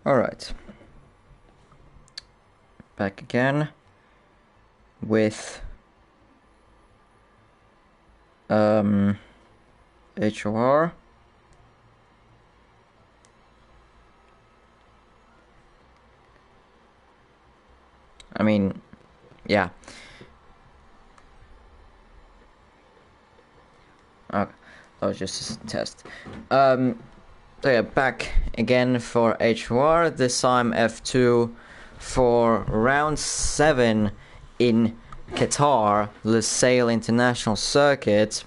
Alright. Back again with HOR. I mean, yeah. Okay, that was just a test. So yeah, back again for HOR, this time F2 for round 7 in Qatar, Lusail International Circuit.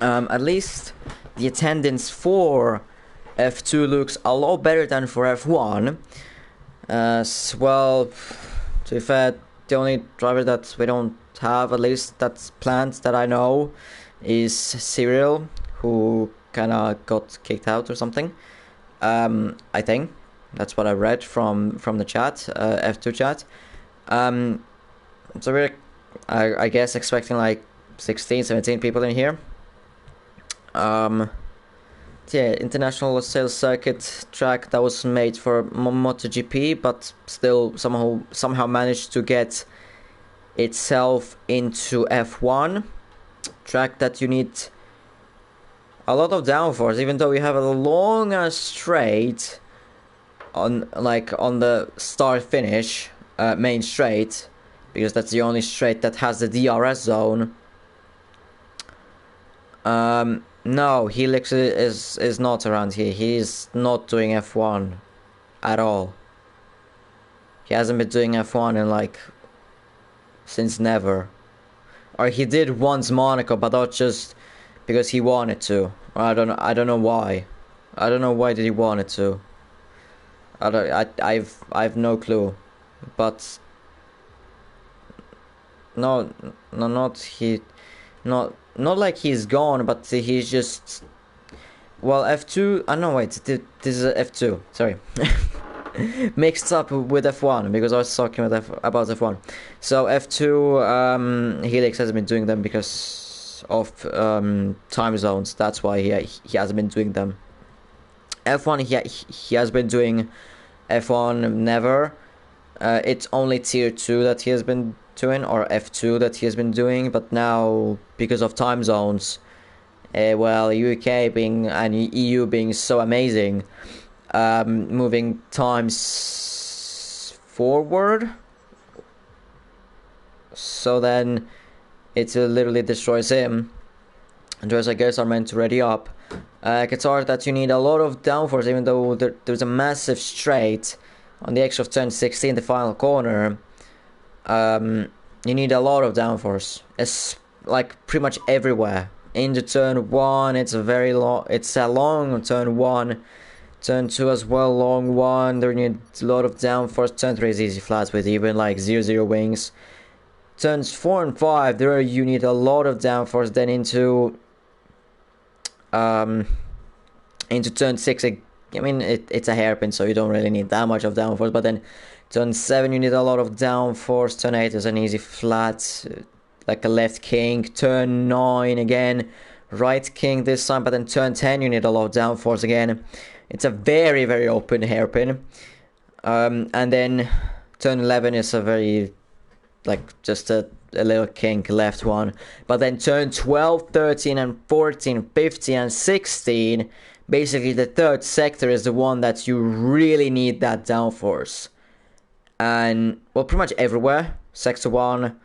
At least the attendance for F2 looks a lot better than for F1. Well, to be fair, the only driver that we don't have, at least that's planned that I know, is Cyril, who kinda got kicked out or something. I think that's what I read from the chat, F2 chat. So we're, I guess, expecting like 16, 17 people in here. Yeah, international sales circuit track that was made for MotoGP, but still somehow managed to get itself into F1 track that you need a lot of downforce, even though you have a long straight on the start finish main straight, because that's the only straight that has the DRS zone. No, Helix is not around here. He's not doing F1 at all. He hasn't been doing F1 in like since never. Or he did once Monaco, but not just because he wanted to. I don't know why. I don't know why did he wanted to. I've no clue. But no, not he, not like he's gone, but he's just, well, F2. No, wait, this is F2. Sorry, mixed up with F1 because I was talking about F1. So F2, Helix has been doing them because of time zones. That's why he hasn't been doing them. F1, he has been doing F1 never. It's only tier 2 that he has been doing, or F2 that he has been doing, but now because of time zones, well, UK being and EU being so amazing, moving times forward, so then it literally destroys him. And those, I guess, are meant to ready up. Qatar, that you need a lot of downforce, even though there's a massive straight on the exit of turn 16, the final corner. You need a lot of downforce. It's like pretty much everywhere. Into turn 1, it's a very long. It's a long turn 1. Turn 2 as well, long one. There you need a lot of downforce. Turn 3 is easy flats with even like 0 wings. Turns 4 and 5, there you need a lot of downforce. Then into turn 6. I mean, it's a hairpin, so you don't really need that much of downforce. But then turn 7, you need a lot of downforce. Turn 8 is an easy flat, like a left king. Turn 9 again, right king this time. But then turn 10, you need a lot of downforce again. It's a very, very open hairpin. And then turn 11 is a very, like, just a little kink left one. But then turn 12, 13, and 14, 15, and 16... basically, the third sector is the one that you really need that downforce. And, well, pretty much everywhere. Sector 1.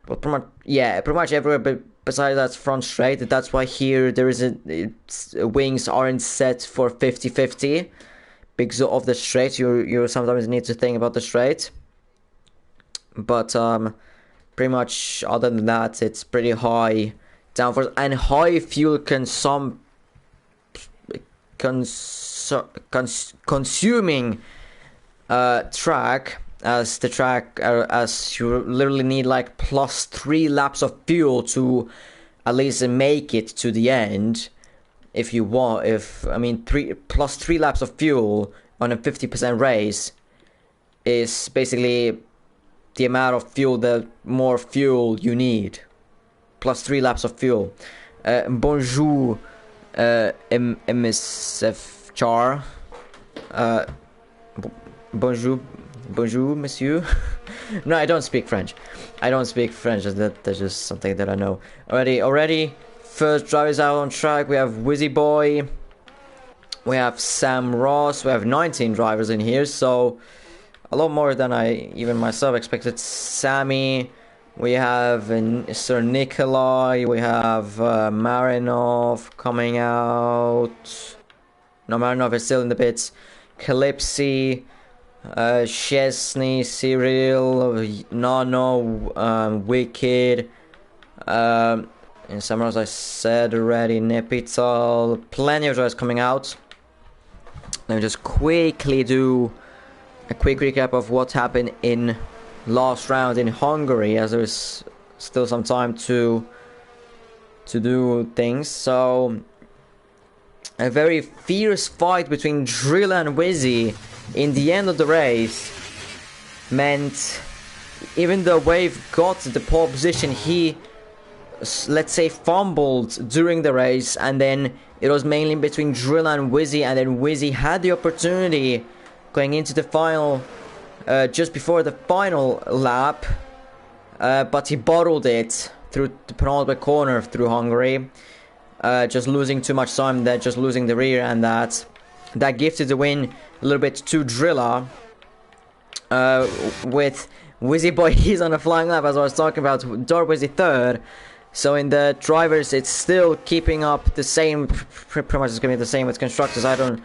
Well, pretty much everywhere, but besides that front straight. That's why here there is wings aren't set for 50-50. Because of the straight, you sometimes need to think about the straight. But, pretty much, other than that, it's pretty high downforce. And high fuel consuming track, as the track as you literally need like plus 3 laps of fuel to at least make it to the end. If you want, plus 3 laps of fuel on a 50% race is basically the amount of fuel, the more fuel you need. Plus 3 laps of fuel. Bonjour, MSF Char. Bonjour, bonjour, monsieur. No, I don't speak French. I don't speak French. That's just something that I know. Already, first drivers out on track. We have Wizzyboy. We have Sam Ross. We have 19 drivers in here, so a lot more than I even myself expected. Sammy. We have Sir Nikolai. We have Marinov coming out. No, Marinov is still in the pits. Calypsy. Chesney, Cyril, Nano, Wicked, and some as I said already, Nepital, plenty of drivers coming out. Let me just quickly do a quick recap of what happened in last round in Hungary, as there's still some time to do things. So a very fierce fight between Drill and Wizzy in the end of the race meant, even though Wave got the pole position, he, let's say, fumbled during the race, and then it was mainly between Drill and Wizzy, and then Wizzy had the opportunity going into the final, just before the final lap, but he bottled it through the penultimate corner through Hungary, just losing too much time, that just losing the rear, and that gifted the win a little bit to Drilla. With Wizzyboy, he's on a flying lap, as I was talking about. Darwizzi third. So in the drivers, it's still keeping up the same. Pretty much it's going to be the same with constructors. I don't.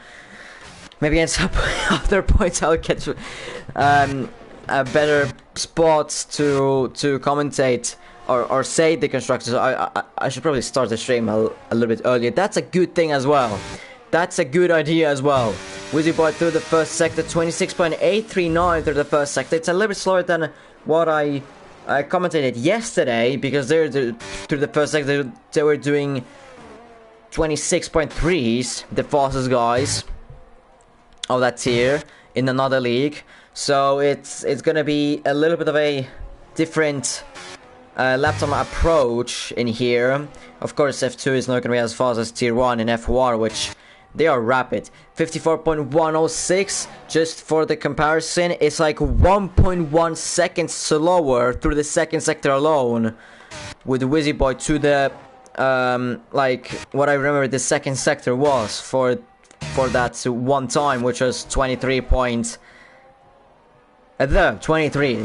Maybe ends up after points I'll get a better spot to commentate or say the constructors. I should probably start the stream a little bit earlier. That's a good thing as well. That's a good idea as well. Wizzyboy through the first sector, 26.839 through the first sector. It's a little bit slower than what I commentated yesterday, because through the first sector they were doing 26.3s, the fastest guys of that tier in another league. So it's gonna be a little bit of a different lap time approach in here. Of course, F2 is not gonna be as fast as tier 1 in F1, which they are rapid. 54.106, just for the comparison, it's like 1.1 seconds slower through the second sector alone with Wizzyboy to the like what I remember the second sector was for that one time, which was 23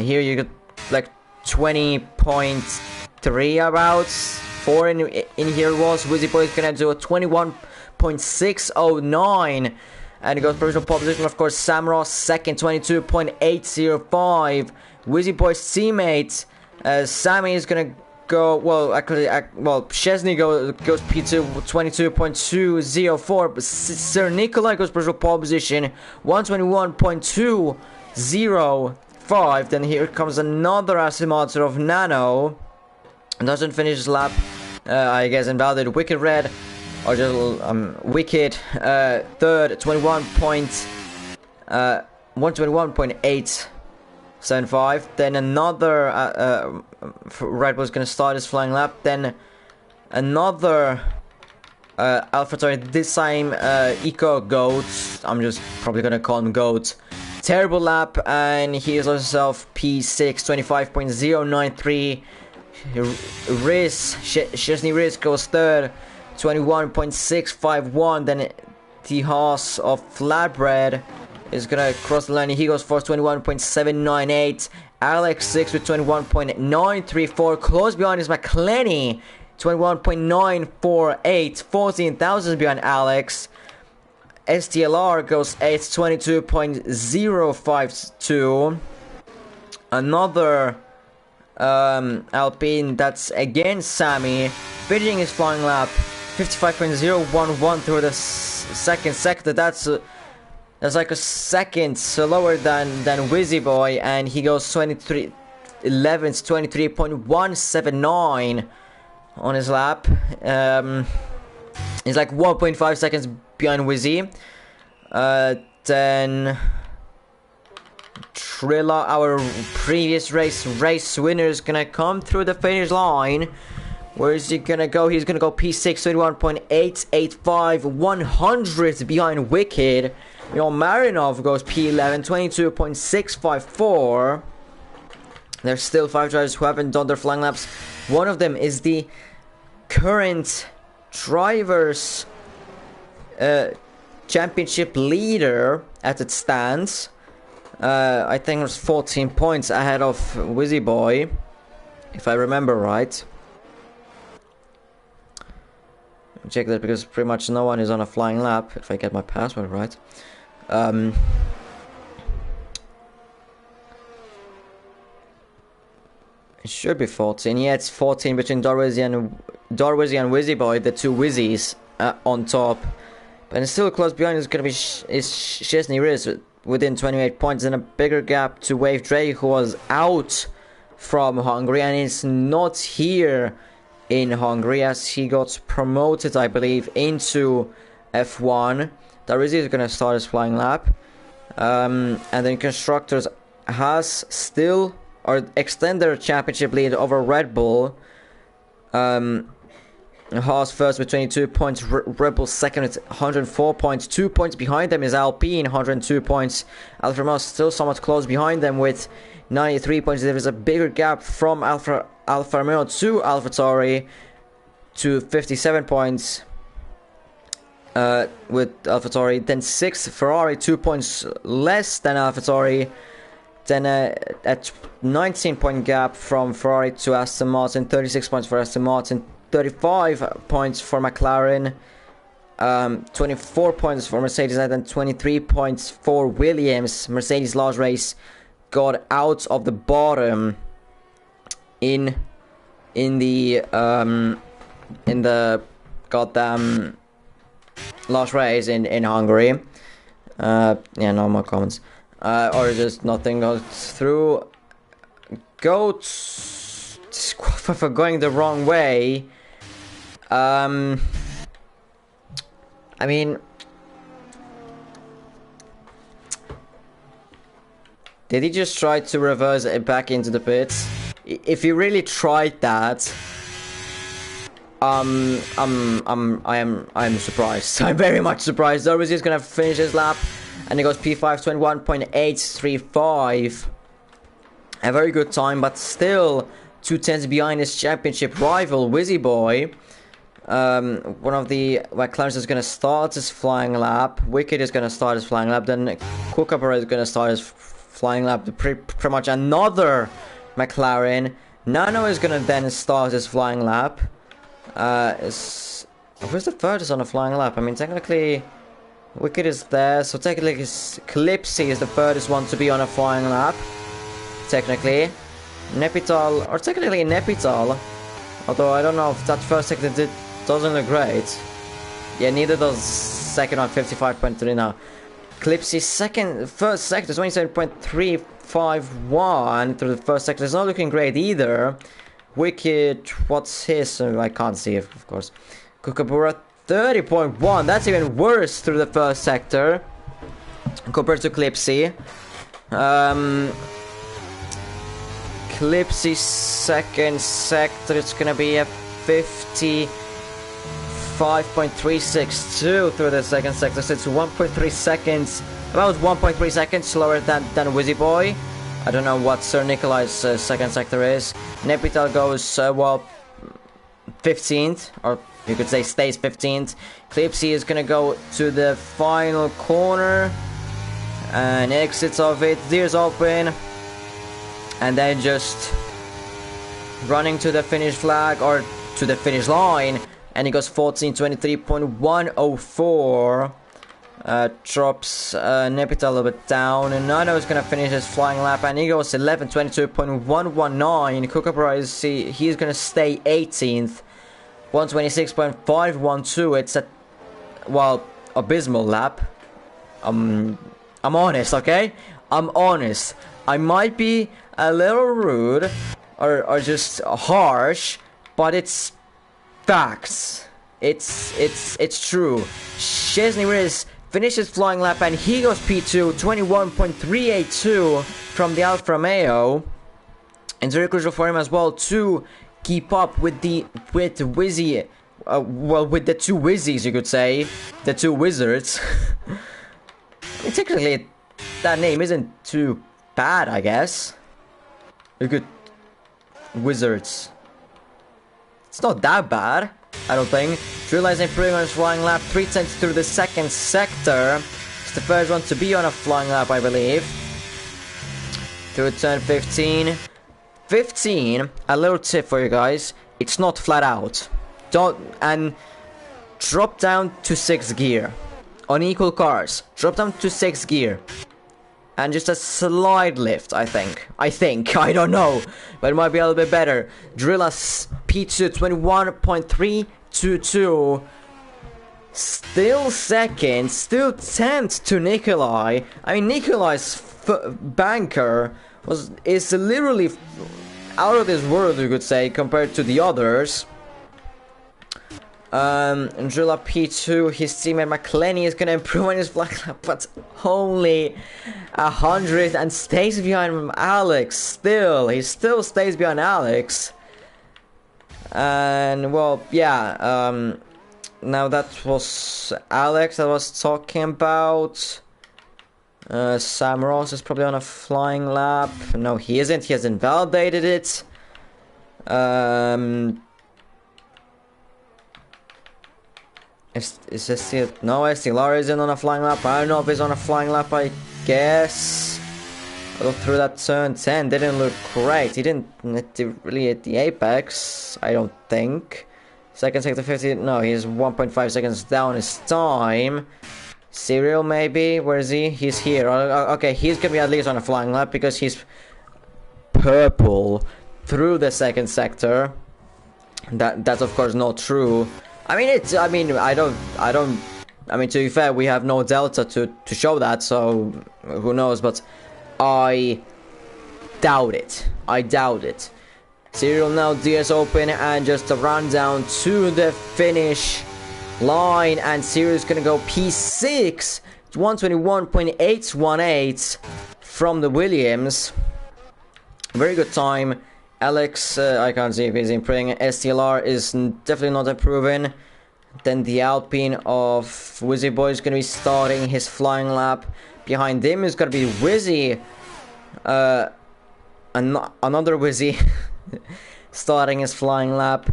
here you got like 20.3 about 4 in here was. Wizzyboy is gonna do a 21.609 and he goes provisional pole position. Of course, Sam Ross second, 22.805. Wizzyboy's teammate Sammy is gonna go, well, actually, Chesney goes P2, 22.204, but Sir Nikolai goes provisional pole position, 121.205. Then here comes another Asimator of Nano, doesn't finish his lap, I guess invalid. Wicked Red, or just Wicked, third, 121.875. Then another Red was gonna start his flying lap. Then another AlphaTauri, this time Eco Goat. I'm just probably gonna call him Goat. Terrible lap, and he is himself P6, 25.093. Chesney Riz goes third, 21.651. Then the Haas of Flatbread is gonna cross the line. He goes for 21.798. Alex 6 with 21.934. Close behind is McClenny, 21.948. 14 thousandths behind Alex. STLR goes 8th, 22.052. Another Alpine, that's again Sammy, finishing his flying lap, 55.011 through the second sector. That's like a second slower than Wizzyboy, and he goes 11th, 23.179 on his lap. He's like 1.5 seconds behind Wizzy. Then Trilla, our previous race winner, is gonna come through the finish line Where is he gonna go? He's gonna go P6, 21.885, 100 behind Wicked. You know, Marinov goes P11, 22.654. There's still 5 drivers who haven't done their flying laps. One of them is the current drivers championship leader as it stands. I think there's 14 points ahead of Wizzyboy, if I remember right. Check that because pretty much no one is on a flying lap, if I get my password right. It should be 14. Yeah, it's 14 between Darwizzi and Wizzyboy, the two Wizzies on top. But it's still close behind is going to be Chesney Riz within 28 points, and a bigger gap to Wave Drake, who was out from Hungary and is not here in Hungary as he got promoted, I believe, into F1. Darwizzi is going to start his flying lap. And then Constructors has still or extend their championship lead over Red Bull. Haas first with 22 points, Red Bull second with 104 points. 2 points behind them is Alpine, 102 points. Alfa Romeo still somewhat close behind them with 93 points. There is a bigger gap from Alfa Romeo to AlphaTauri to 57 points with AlphaTauri. Then 6th Ferrari, 2 points less than AlphaTauri. Then a 19 point gap from Ferrari to Aston Martin, 36 points for Aston Martin, 35 points for McLaren, 24 points for Mercedes, and then 23 points for Williams. Mercedes last race got out of the bottom in the goddamn last race in Hungary. Yeah, no more comments. Or just nothing goes through. Goats for going the wrong way. I mean, did he just try to reverse it back into the pits? If he really tried that, I am surprised. I'm very much surprised. Darwizzi is gonna finish his lap, and he goes P5, 21.835. A very good time, but still 2 tenths behind his championship rival Wizzyboy. One of the McLarens is going to start his flying lap. Wicked is going to start his flying lap. Then Kookaburra is going to start his flying lap. Pretty much another McLaren. Nano is going to then start his flying lap. Where's the furthest on a flying lap? I mean, technically, Wicked is there. So technically, Clipsy is the furthest one to be on a flying lap. Technically. Nepital, or technically Nepital. Although I don't know if that first sector doesn't look great. Yeah, neither does second on 55.3 now. Clipsy first sector, 27.351 through the first sector. It's not looking great either. Wicked, what's his? I can't see it, of course. Kookaburra, 30.1. That's even worse through the first sector compared to Clipsy. Clipsy second sector, it's gonna be a 55.362 through the second sector, so it's 1.3 seconds, about 1.3 seconds slower than Wizzyboy. I don't know what Sir Nikolai's second sector is. Nepital goes, 15th, or you could say stays 15th. Clipsy is gonna go to the final corner and exits of it, ears open. And then just running to the finish flag or to the finish line, and he goes 14:23.104. Drops Nepital a little bit down, and Nano is gonna finish his flying lap, and he goes 11:22.119. Kookaburra he's gonna stay 18th, 126.512. It's a abysmal lap. I'm honest, okay? I'm honest. I might be a little rude or just harsh, but it's facts. It's true. Chesney Riz finishes flying lap and he goes P2, 21.382 from the Alfa Romeo. And very crucial for him as well to keep up with Wizzy, well, with the two Wizzies, you could say, the two wizards. I mean, technically, that name isn't too bad, I guess. You could wizards. It's not that bad, I don't think. Drilla is improving on his flying lap 3 times through the second sector. It's the first one to be on a flying lap, I believe. Through turn 15. 15, a little tip for you guys. It's not flat out. And drop down to 6th gear. On equal cars. Drop down to 6th gear. And just a slight lift, I think. I don't know. But it might be a little bit better. Drilla's P2 21.322. Still second. Still 10th to Nikolai. I mean, Nikolai's banker is literally out of this world, you could say, compared to the others. Drilla P2, his teammate McClenny is gonna improve on his black lap, but only 100 and stays behind Alex. He still stays behind Alex. And well, yeah. Now that was Alex I was talking about. Sam Ross is probably on a flying lap. No, he isn't. He hasn't validated it. Is still no? STLR isn't on a flying lap. I don't know if he's on a flying lap. I guess. Although through that turn 10 didn't look great. He didn't really hit the apex. I don't think. Second sector 50. No, he's 1.5 seconds down his time. Serial maybe? Where is he? He's here. Okay, he's gonna be at least on a flying lap because he's purple through the second sector. That's of course not true. I mean, to be fair, we have no delta to show that, so who knows, but I doubt it. Serial now DS open and just a run down to the finish line, and Serial is gonna go P6, 121.818 from the Williams. Very good time. Alex, I can't see if he's improving. STLR is definitely not improving. Then the Alpine of Wizzyboy is going to be starting his flying lap. Behind him is going to be Wizzy. Another Wizzy starting his flying lap.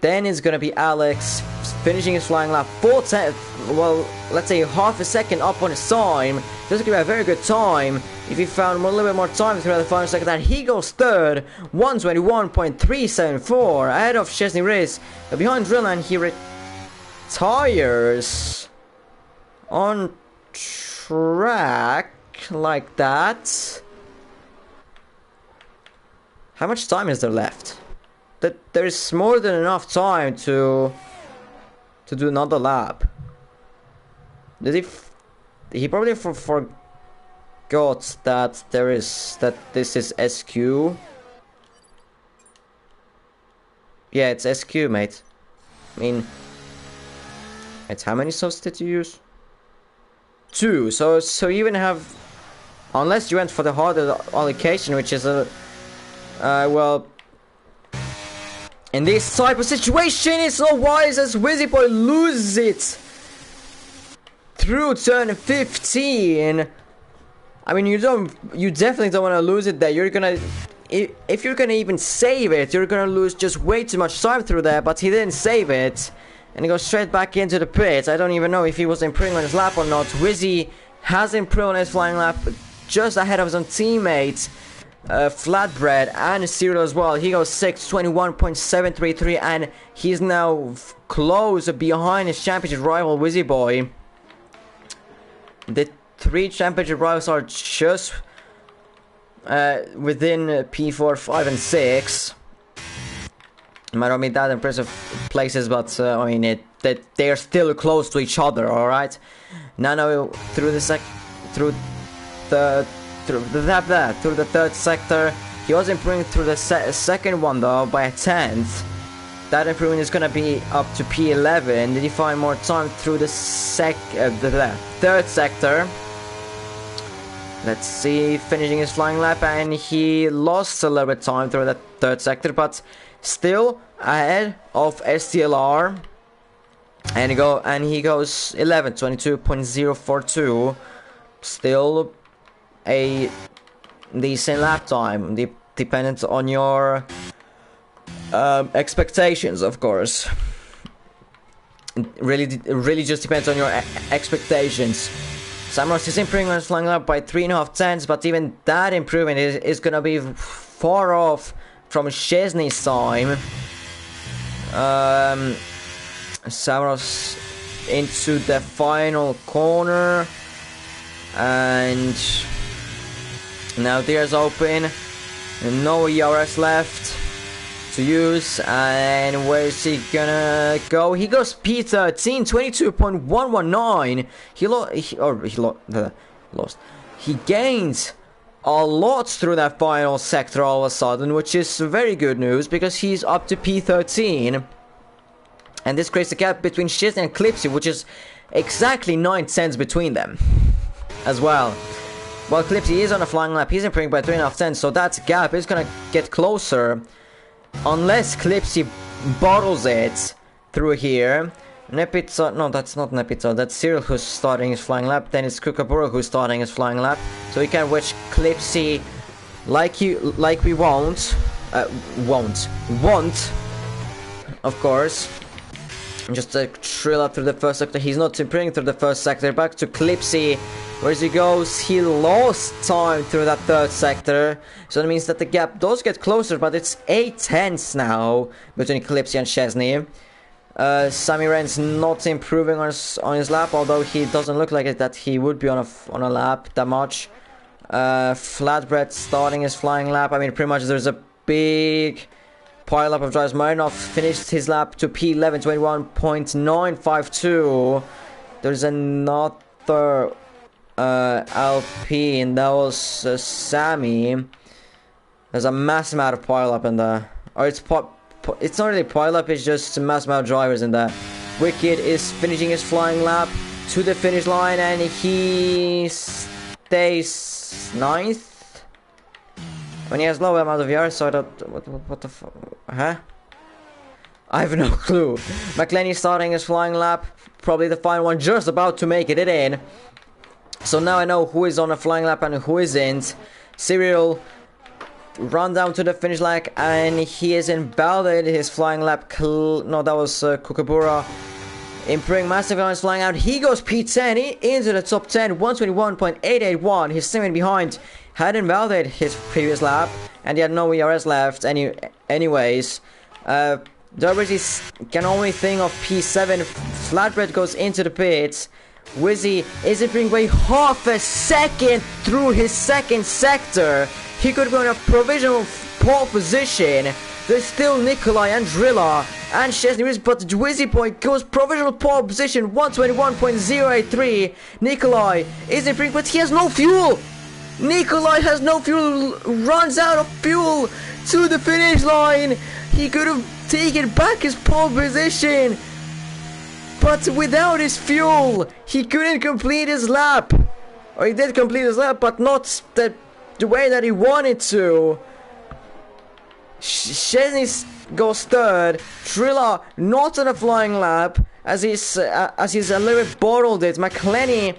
Then it's going to be Alex finishing his flying lap 4/10. Well, let's say half a second up on his time. This is going to be a very good time. If he found a little bit more time throughout the final second, that he goes third, 121.374 ahead of Chesney Riz. Behind Drilla, and he retires on track like that. How much time is there left? There's more than enough time to do another lap. Did he probably forgot that this is SQ. Yeah, it's SQ, mate. I mean, it's how many subs did you use? 2. So you even have, unless you went for the harder allocation, which is well, in this type of situation, it's not wise as Wizzyboy loses it through turn 15. I mean, you definitely don't want to lose it there. You're gonna, if you're gonna even save it, you're gonna lose just way too much time through there. But he didn't save it, and he goes straight back into the pits. I don't even know if he was improving on his lap or not. Wizzy has improved on his flying lap, just ahead of his own teammates. Flatbread and Serial as well. He goes 6th, 21.733, and he's now close behind his championship rival Wizzyboy. The 3 championship rivals are just within P4, 5, and 6. Might not be that impressive places, but I mean they are still close to each other. All right. Now through the third sector, he was improving through the second one though by a 10th. That improvement is gonna be up to P11. Did he find more time through the third sector? Let's see, finishing his flying lap, and he lost a little bit of time through that third sector, but still ahead of STLR, and he goes 11, 22.042. Still a decent lap time, dependent on your expectations, of course. Really just depends on your expectations. Samros is improving on his flying lap by 3.5 tenths, but even that improvement is gonna be far off from Szczesny's time. Samros into the final corner, and now there's open, no ERS left to use, and where's he gonna go? He goes P13, 22.119. He lost. He gained a lot through that final sector all of a sudden, which is very good news because he's up to P13, and this creates a gap between Szczesny and Clipsy, which is exactly 9 cents between them as well. While Clipsy is on a flying lap, he's improving by 3.5 cents, so that gap is gonna get closer. Unless Clipsy bottles it through here. Nepitsa, no, that's not Nepitsa, that's Cyril who's starting his flying lap. Then it's Kookaburra who's starting his flying lap. So we can watch Clipsy like we want, of course. Just a trill up through the first sector. He's not improving through the first sector. Back to Clipsy. Where he goes, he lost time through that third sector, so that means that the gap does get closer, but it's 8 tenths now between Clipsy and Szczesny. Sammy Wren's not improving on his lap, although he doesn't look like it that he would be on a lap that much. Flatbread starting his flying lap. I mean, pretty much there's a big pile up of drivers. Marinov finished his lap to P11, 21.952. There's another LP, and that was Sammy. There's a mass amount of pile up in there, or it's not really pile up, it's just a mass amount of drivers in there. Wicked is finishing his flying lap to the finish line, and he stays 9th when he has low amount of yards. So I don't, what the fuck, huh? I have no clue. McLenny starting his flying lap, probably the final one, just about to make it in. So now I know who is on a flying lap and who isn't. Cyril run down to the finish line, and he is invalid his flying lap. No, that was Kookaburra. Improving massively on his flying out. He goes P10 into the top 10, 121.881. His teammate behind had invalidated his previous lap, and he had no ERS left. Anyways, Darwizzi can only think of P7. Flatbread goes into the pits. Wizzy is improving by half a second through his second sector. He could go in a provisional pole position. There's still Nikolai and Drilla and Szczesny, but Wizzyboy goes provisional pole position, 121.083. Nikolai is improving, but he has no fuel. Nikolai has no fuel, runs out of fuel to the finish line. He could have taken back his pole position, but without his fuel, he couldn't complete his lap. Or he did complete his lap, but not the way that he wanted to. Szczesny goes third. Trilla not on a flying lap, as he's a little bit bottled it. McLenny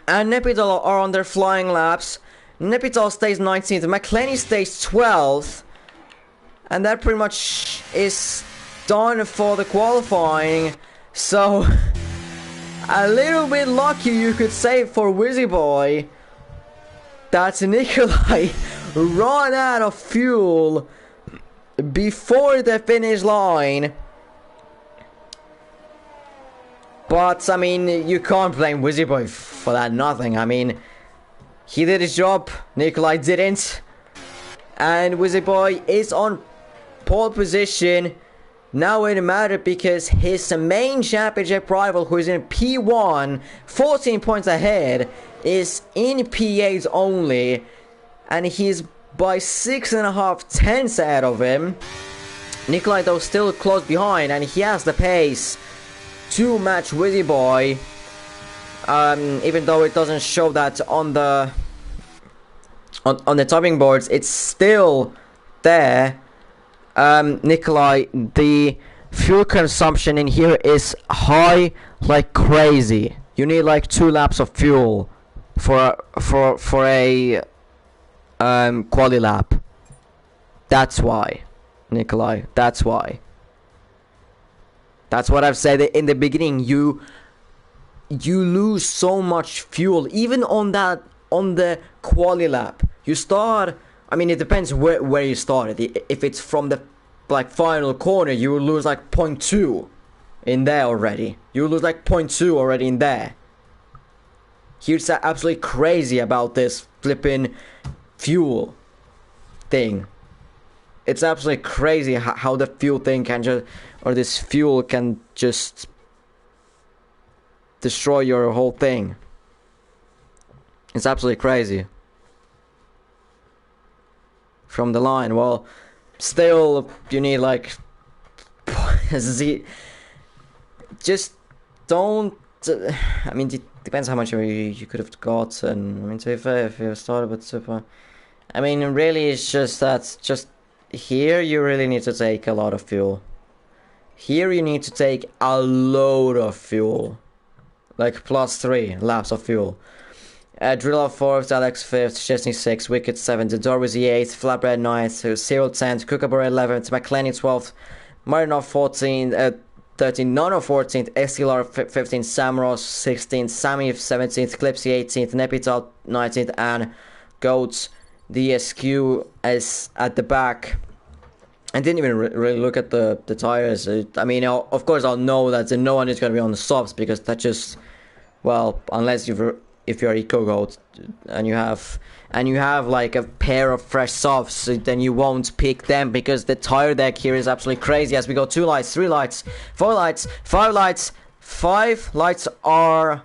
and Nepital are on their flying laps. Nepital stays 19th. McLenny stays 12th. And that pretty much is done for the qualifying. So, a little bit lucky, you could say, for Wizzyboy, that Nikolai ran out of fuel before the finish line. But, I mean, you can't blame Wizzyboy for that, nothing. I mean, he did his job, Nikolai didn't. And Wizzyboy is on pole position. Now it matters because his main championship rival, who is in P1, 14 points ahead, is in P8 only, and he's by 6.5 tenths ahead of him. Nikolai though still close behind, and he has the pace to match Wizzyboy. Even though it doesn't show that on the topping boards, it's still there. Nikolai, the fuel consumption in here is high like crazy. You need like 2 laps of fuel for a quali lap. That's why, Nikolai. That's why. That's what I've said in the beginning. You lose so much fuel even on the quali lap. You start. I mean, it depends where you started. If it's from the like final corner, you will lose like 0.2 in there already. You will lose like 0.2 already in there. Here's absolutely crazy about this flipping fuel thing. It's absolutely crazy how the fuel thing can just, or this fuel can just destroy your whole thing. It's absolutely crazy. From the line, well, still you need like just don't. I mean, it depends how much you could have got, and I mean, to be fair, if you started with super, I mean, really, it's just that just here you really need to take a lot of fuel. Here you need to take a load of fuel, like +3 laps of fuel. Driller 4th, Alex 5th, Chesney 6th, Wicked 7th, Darwizzi 8th, Flatbread 9th, Cyril 10th, Kookaburra 11th, McClenny 12th, Marinov 14th, 13th, Nono 14th, SLR 15th, Samros 16th, Sammy 17th, Clipsy 18th, Nepital 19th, and Goats DSQ is at the back. I didn't even really look at the tires. I mean, of course I'll know that no one is going to be on the softs, because that just, well, unless if you're Eco Goat and you have like a pair of fresh softs, then you won't pick them, because the tire deck here is absolutely crazy. As we go 2 lights, 3 lights, 4 lights, 5 lights, 5 lights are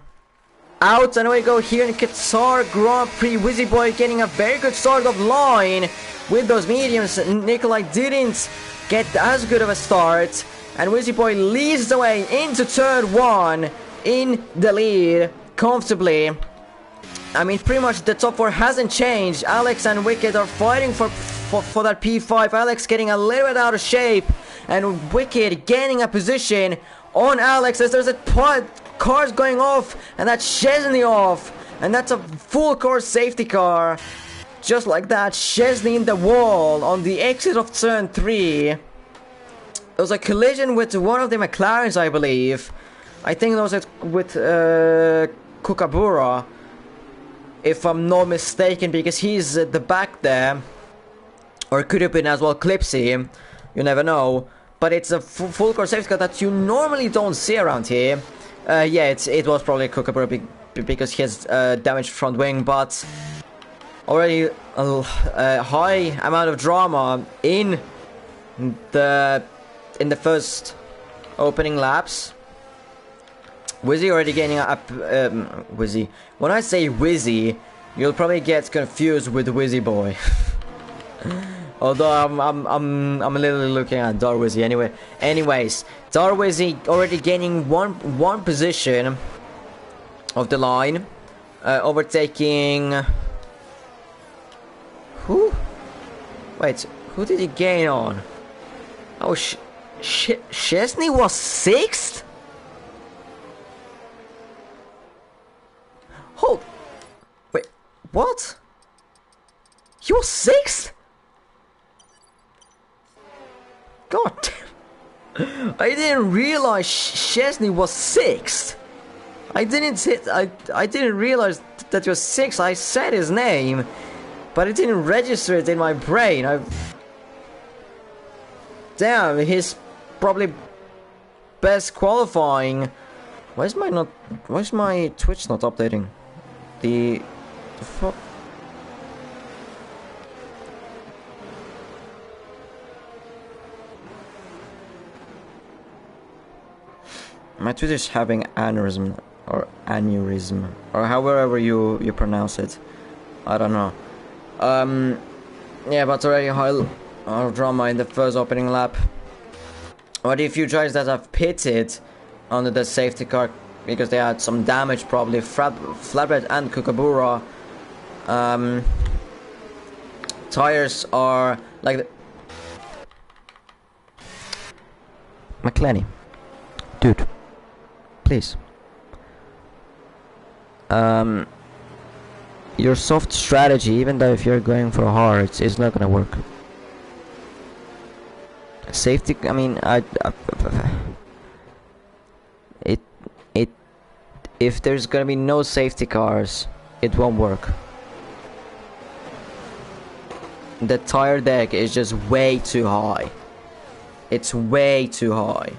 out, and we go here in Qatar Grand Prix. Wizzyboy getting a very good start of line with those mediums. Nikolai didn't get as good of a start, and Wizzyboy leads the way into turn 1 in the lead comfortably. I mean, pretty much the top 4 hasn't changed. Alex and Wicked are fighting for that P5. Alex getting a little bit out of shape, and Wicked gaining a position on Alex as there's a cars going off, and that's Chesney off, and that's a full course safety car. Just like that, Chesney in the wall on the exit of turn 3. There was a collision with one of the McLarens, I believe. I think it was with Kookaburra, if I'm not mistaken, because he's at the back there. Or it could have been as well Clipsy, you never know. But it's a full course safety car that you normally don't see around here. Yeah, it was probably Kookaburra because he has damaged front wing, but already a high amount of drama in the first opening laps. Wizzy already gaining up. Wizzy. When I say Wizzy, you'll probably get confused with Wizzyboy. Although I'm a little looking at Darwizzi anyway. Anyways, Darwizzi already gaining one position of the line, overtaking. Who? Wait, who did he gain on? Oh, Chesney was 6th. Hold. Wait, what? He was 6th? God damn. I didn't realize Chesney was 6th. I didn't realize that he was 6th. I said his name, but it didn't register it in my brain. Damn, he's probably best qualifying. Why is my Twitch not updating? The fuck? My Twitter's having aneurysm or however you pronounce it. I don't know. Yeah, but already high drama in the first opening lap. But a few drivers that have pitted under the safety car because they had some damage, probably Flatbread and Kookaburra. Tires are like McClenny, dude, please. Your soft strategy, even though if you're going for hard, is not gonna work. Safety, I mean, if there's gonna be no safety cars, it won't work. The tire deck is just way too high. It's way too high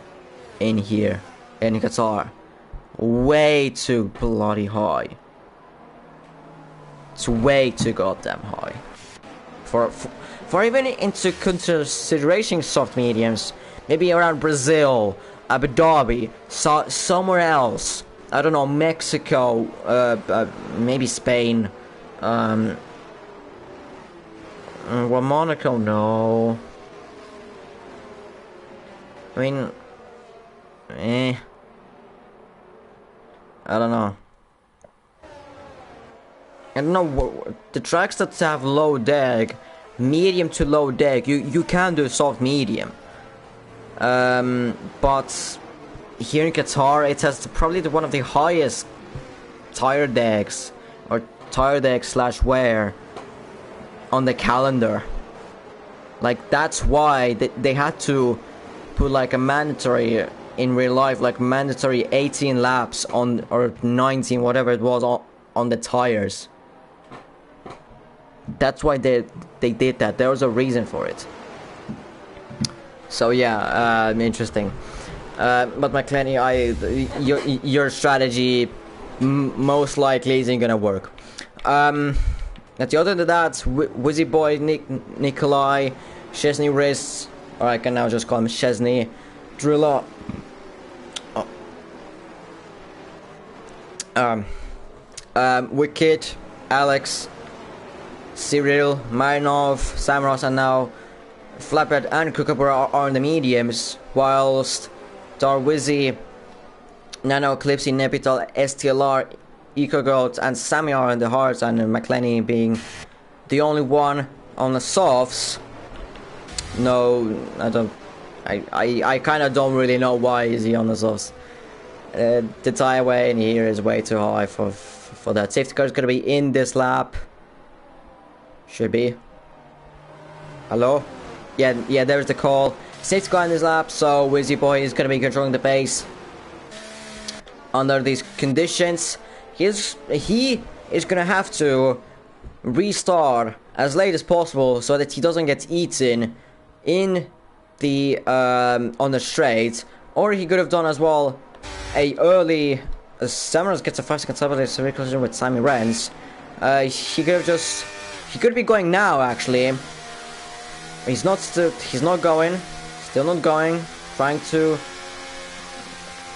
in here, in Qatar. Way too bloody high. It's way too goddamn high. For even into consideration soft mediums, maybe around Brazil, Abu Dhabi, somewhere else. I don't know, Mexico, maybe Spain. Well, Monaco, no. I mean, I don't know. I don't know, the tracks that have low deck, medium to low deck, you can do soft medium. But here in Qatar, it has probably one of the highest tire decks, or tire deck slash wear on the calendar. Like, that's why they had to put like a mandatory in real life, like mandatory 18 laps on, or 19, whatever it was, on the tires. That's why they did that. There was a reason for it. So yeah, interesting. But McClenny, your strategy most likely isn't gonna work. At the other than that, Wizzyboy, Nikolai, Chesney Riz, or I can now just call him Chesney, Drilla. Wicked, Alex, Cyril, Marinov, Samros, and now Flatbread and Kookaburra are on the mediums, whilst Darwizzi, Nano, Eclipse, Nepital, STLR, EcoGoat, and Sammy are on the hards, and McClenny being the only one on the softs. No, I don't. I kind of don't really know why is he on the softs. The tire weight in here is way too high for that. Safety car is gonna be in this lap. Should be. Hello? Yeah, there's the call. Safety car in this lap, so Wizzyboy is going to be controlling the pace. Under these conditions, he is going to have to restart as late as possible so that he doesn't get eaten in the on the straight. Or he could have done as well a early Samaras gets a 5-second substitute collision with Sammy Renz. He could have just. He could be going now, actually. He's not going. Still not going. Trying to...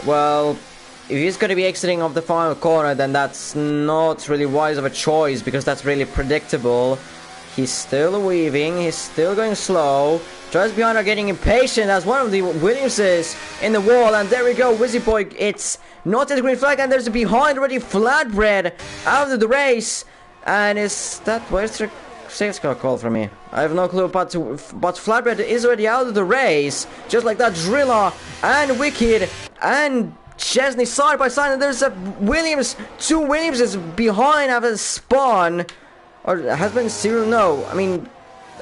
Well, if he's going to be exiting off the final corner, then that's not really wise of a choice, because that's really predictable. He's still weaving. He's still going slow. Drivers behind are getting impatient as one of the Williamses in the wall. And there we go. Wizzyboy, it's not a green flag. And there's a behind already Flatbread out of the race. And is that, where's the safety car call from me? I have no clue, but Flatbread is already out of the race. Just like that, Drilla and Wicked and Chesney side by side, and there's a Williams, two Williamses behind after the spawn. Or has been Cyril? No, I mean,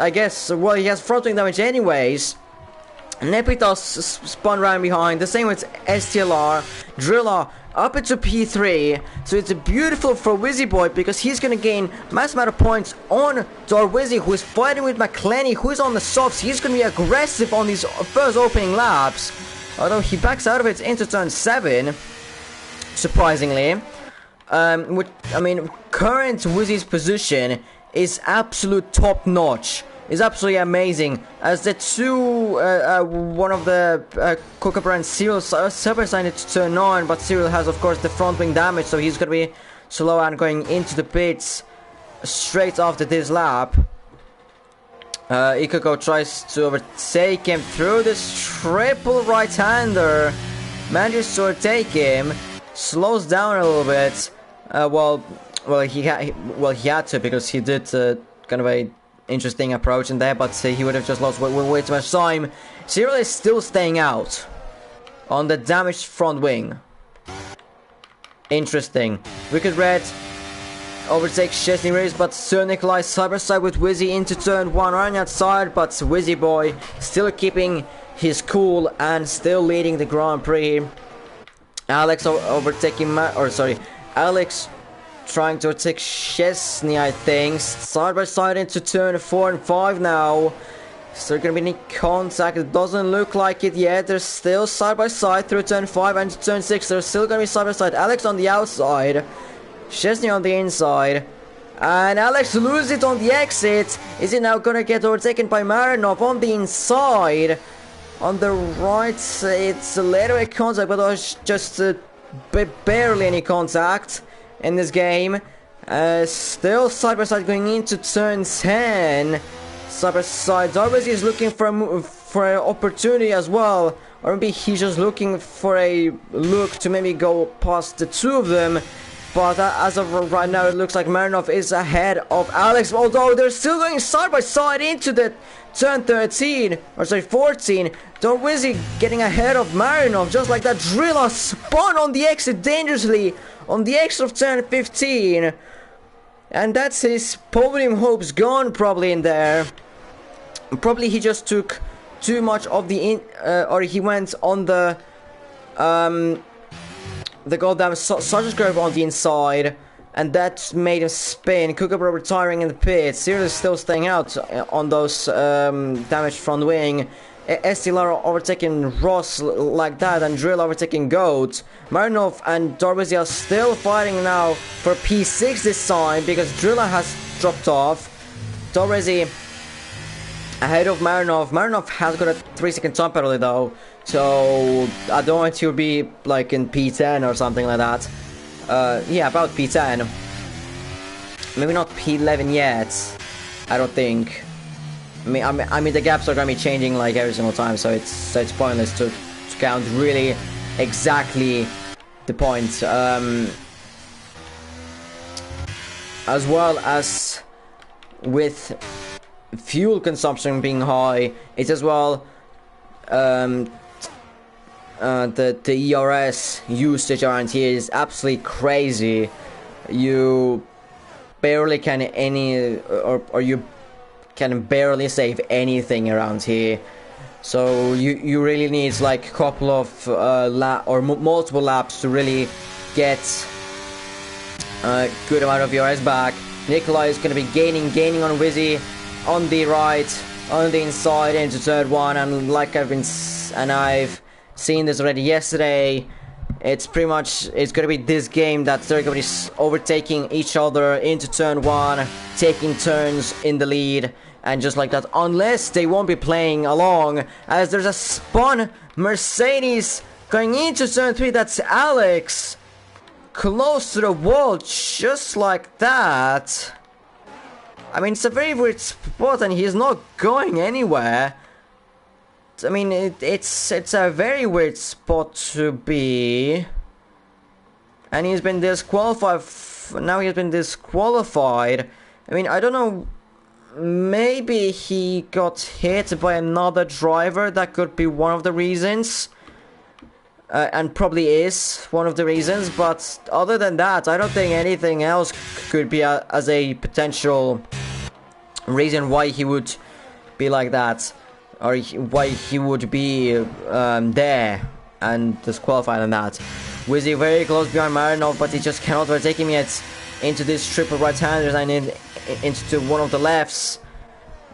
I guess, well, he has front wing damage anyways. Nepitos spun right behind, the same with STLR, Drilla up into P3, so it's beautiful for Wizzyboy because he's gonna gain mass amount of points on Darwizzi, who is fighting with McClenny, who is on the softs. He's gonna be aggressive on these first opening laps, although he backs out of it into turn 7, surprisingly. Which, I mean, current Wizzy's position is absolute top notch. Is absolutely amazing, as the two, one of the Kookaburra and Cyril signed it to turn 9, but Cyril has of course the front wing damage, so he's gonna be slow and going into the pits straight after this lap. Ikoko tries to overtake him through this triple right-hander, manages to overtake him, slows down a little bit. Well, he had to, because he did kind of a interesting approach in there, but he would have just lost way too much time. Cyril is still staying out. on the damaged front wing. Interesting. Wicked Red overtakes Chesney Race, but Sir Nikolai side by side with Wizzy into turn 1 running outside, but Wizzyboy still keeping his cool and still leading the Grand Prix. Alex overtaking Alex trying to overtake Chesney, I think. Side by side into turn 4 and 5 now. Is there gonna be any contact? It doesn't look like it yet. They're still side by side through turn 5 and turn 6. They're still gonna be side by side. Alex on the outside, Chesney on the inside, and Alex loses it on the exit. Is he now gonna get overtaken by Marinov on the inside? On the right, it's a little bit contact, but it was just barely any contact in this game. Still side by side going into turn 10. Side by side, Darwizzi is looking for an opportunity as well, or maybe he's just looking for a look to maybe go past the two of them. But as of right now, it looks like Marinov is ahead of Alex, although they're still going side by side into the turn 13, or sorry, 14. Darwizzi getting ahead of Marinov, just like that. Drilla spun on the exit dangerously on the exit of turn 15. And that's his podium hopes gone probably in there. Probably he just took too much of the or he went on the goddamn Sergeant curve on the inside, and that made him spin. Kookaburra retiring in the pits. Sirius still staying out on those damaged front wing. Estilara overtaking Ross like that, and Drill overtaking Goat. Marinov and Darwizzi are still fighting now for P6 this time, because Drilla has dropped off. Darwizzi ahead of Marinov. Marinov has got a 3-second time penalty though, so I don't want to be like in P10 or something like that. Yeah, about P10. Maybe not P11 yet, I don't think. I mean the gaps are gonna be changing like every single time, so it's pointless to count really exactly the points. As well as with fuel consumption being high, it's as well the ERS usage around here is absolutely crazy. You barely can or you can barely save anything around here, so you really need like a couple of multiple laps to really get a good amount of ERS back. Nikolai is going to be gaining on Wizzy on the right, on the inside into turn 1, and like I've seen this already yesterday, it's pretty much, it's going to be this game that they're going to be overtaking each other into turn 1, taking turns in the lead, and just like that, unless they won't be playing along, as there's a spun Mercedes going into turn 3, that's Alex, close to the wall, just like that. I mean, it's a very weird spot, and he's not going anywhere. I mean, it's a very weird spot to be. And he's been disqualified. Now he's been disqualified. I mean, I don't know. Maybe he got hit by another driver. That could be one of the reasons. And probably is one of the reasons. But other than that, I don't think anything else could be as a potential reason why he would be like that. Or why he would be there and disqualified on that. Wizzy very close behind Marinov, but he just cannot overtake him yet into this triple right-handers and into one of the lefts,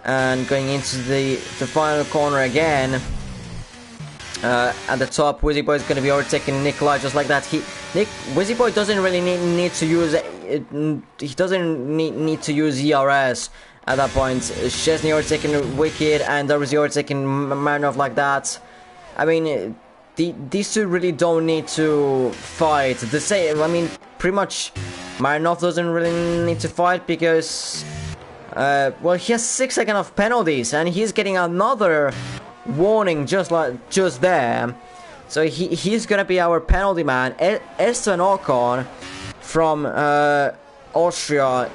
and going into the final corner again. At the top, Wizzyboy is going to be overtaking Nikolai just like that. Wizzyboy doesn't really need to use he doesn't need to use ERS. At that point, Chesney overtaking Wicked, and Darwizzi overtaking Marinov like that. I mean, these two really don't need to fight. The same, I mean, pretty much Marinov doesn't really need to fight because, well, he has 6 seconds of penalties, and he's getting another warning just there. So he's gonna be our penalty man. Esteban Ocon from Austria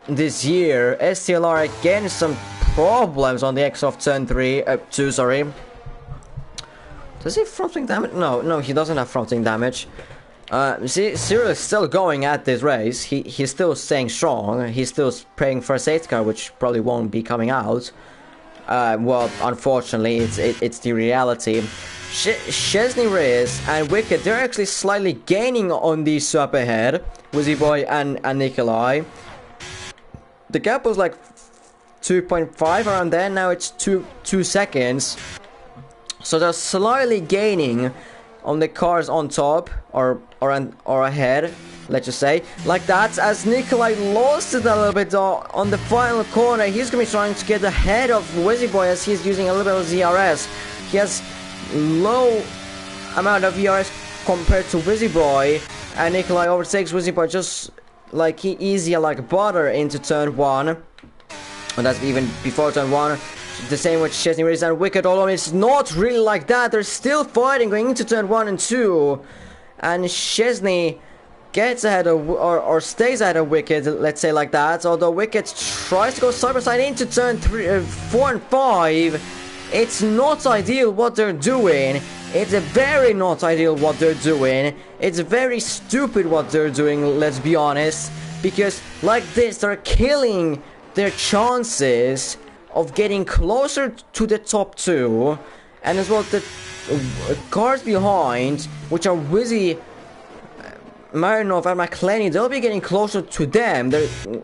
this year. STLR again, some problems on the X of turn 2, sorry. Does he have fronting damage? No, he doesn't have fronting damage. See, Cyril is still going at this race. He's still staying strong. He's still praying for a safety car, which probably won't be coming out. Well, unfortunately, it's the reality. Chesney, Reyes, and Wicked, they're actually slightly gaining on these two up ahead. Wizzyboy and Nikolai. The gap was like 2.5 around there. Now it's 2 seconds. So they're slightly gaining on the cars on top or ahead, let's just say, like that. As Nikolai lost it a little bit on the final corner, he's gonna be trying to get ahead of Wizzyboy as he's using a little bit of ZRS. He has low amount of VRS compared to Wizzyboy, and Nikolai overtakes Wizzyboy just like easier like butter into turn 1, and that's even before turn 1. The same with Chesney, Reyes, and Wicked, although it's not really like that. They're still fighting going into turn 1 and 2. And Chesney gets ahead of, or stays ahead of Wicked, let's say like that. Although Wicked tries to go side by side into turn 4 and 5. It's not ideal what they're doing. It's very not ideal what they're doing. It's very stupid what they're doing, let's be honest. Because like this, they're killing their chances of getting closer to the top 2, and as well the cars behind, which are Wizzy, Marinov and McClenny, they'll be getting closer to them.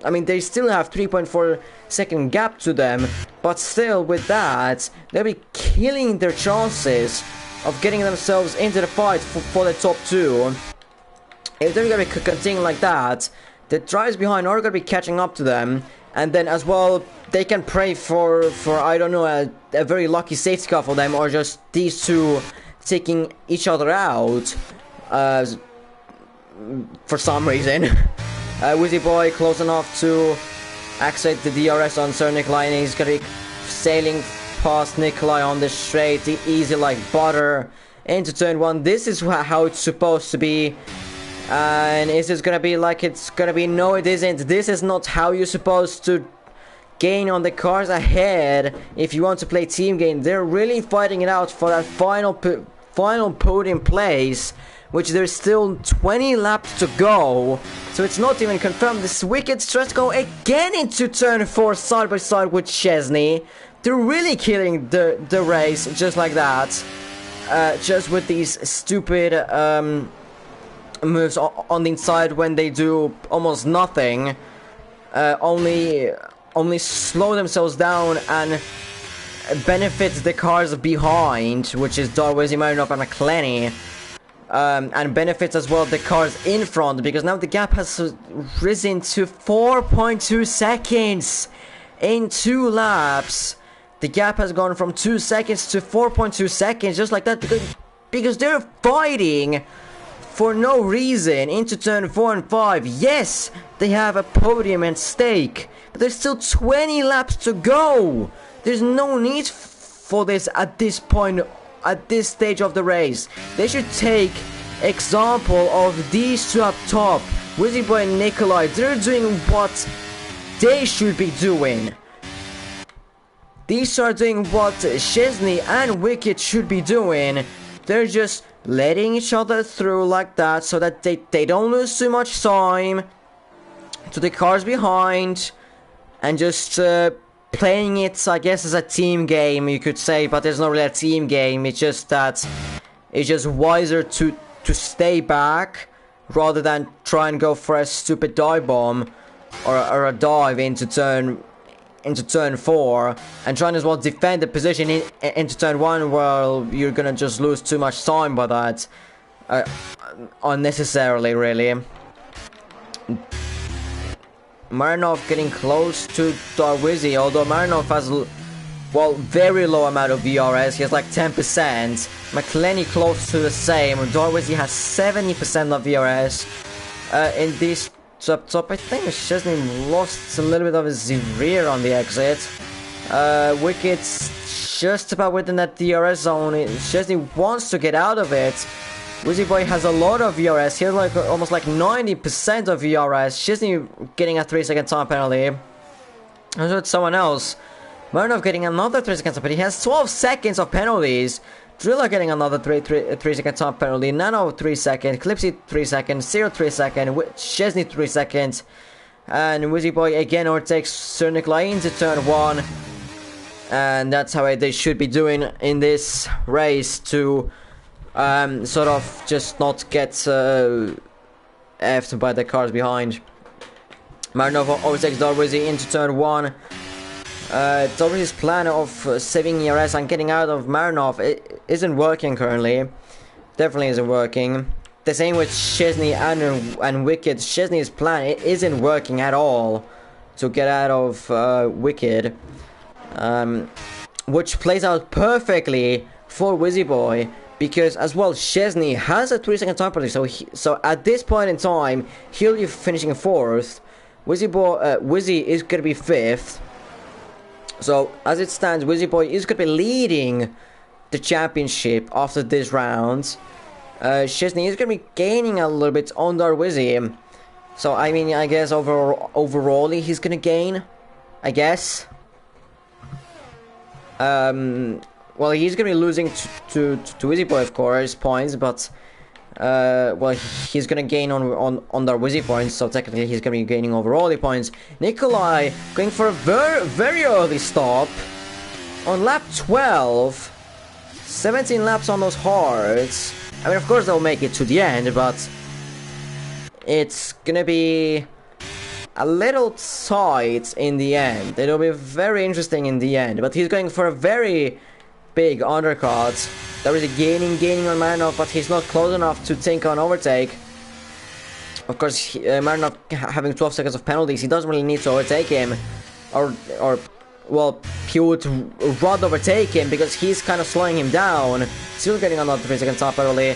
I mean, they still have 3.4 second gap to them, but still with that, they'll be killing their chances of getting themselves into the fight for the top 2. If they're gonna be continuing like that, the drivers behind are gonna be catching up to them. And then as well, they can pray for I don't know, a very lucky safety car for them, or just these two taking each other out for some reason. Wizzyboy close enough to accept the DRS on Sir Nikolai, and he's gonna be sailing past Nikolai on the straight, easy like butter into turn 1. This is how it's supposed to be. And is this gonna be like it's gonna be? No, it isn't. This is not how you're supposed to gain on the cars ahead if you want to play team game. They're really fighting it out for that final podium place, which there's still 20 laps to go. So it's not even confirmed. This Wicked tries to go again into turn 4 side by side with Chesney. They're really killing the race just like that. Just with these stupid moves on the inside when they do almost nothing, only slow themselves down and benefit the cars behind, which is Darwizzi, Marinov and McClenny, and benefits as well the cars in front, because now the gap has risen to 4.2 seconds in 2 laps. The gap has gone from 2 seconds to 4.2 seconds just like that, because they're fighting for no reason into turn 4 and 5. Yes, they have a podium at stake, but there's still 20 laps to go. There's no need for this at this point, at this stage of the race. They should take example of these two up top, Wizzyboy and Nikolai. They're doing what they should be doing. These are doing what Chesney and Wicked should be doing. They're just letting each other through like that so that they don't lose too much time to the cars behind, and just playing it, I guess, as a team game, you could say, but there's not really a team game. It's just that it's just wiser to stay back rather than try and go for a stupid dive bomb or a dive into turn 4, and trying as well defend the position into turn 1. Well, you're gonna just lose too much time by that, unnecessarily, really. Marinov getting close to Darwizzi, although Marinov has, well, very low amount of VRS. He has like 10%. McClenny close to the same. Darwizzi has 70% of VRS. In this top, I think Chesney lost a little bit of his rear on the exit. Wicked's just about within that DRS zone. Chesney wants to get out of it. Wizzyboy has a lot of VRS. He has like almost like 90% of VRS. Chesney getting a 3-second time penalty. And so it's someone else. Marinov getting another 3 seconds, but he has 12 seconds of penalties. Driller getting another 3 second time penalty. Nano 3 seconds. Clipsy 3 seconds. 0 3 seconds. Chesney 3 seconds. And Wizzyboy again overtakes Sir Nikolai into turn 1. And that's how they should be doing in this race to sort of just not get effed by the cars behind. Marinov overtakes Darwizzi into turn 1. Darwizzi's plan of saving ERS and getting out of Marinov isn't working currently. Definitely isn't working. The same with Chesney and Wicked. Chesney's plan isn't working at all to get out of Wicked. Which plays out perfectly for Wizzyboy, because as well Chesney has a 3 second time penalty, so at this point in time he'll be finishing 4th. Wizzy is gonna be 5th. So as it stands, Wizzyboy is gonna be leading the championship after this round. Chesney is gonna be gaining a little bit on Darwizzi. So I mean, I guess overall he's gonna gain, I guess. Well, he's gonna be losing to Wizzyboy, of course, points, but well, he's gonna gain on Darwizzi points, so technically he's gonna be gaining overall the points. Nikolai going for a very early stop on lap 12. 17 laps on those hards. I mean, of course they'll make it to the end, but it's gonna be a little tight in the end. It'll be very interesting in the end, but he's going for a very big undercut. There is a gaining on Marinov, but he's not close enough to think on overtake. Of course, Marinov having 12 seconds of penalties, he doesn't really need to overtake him, or well, he would rather overtake him because he's kind of slowing him down. Still getting another 3 second top penalty.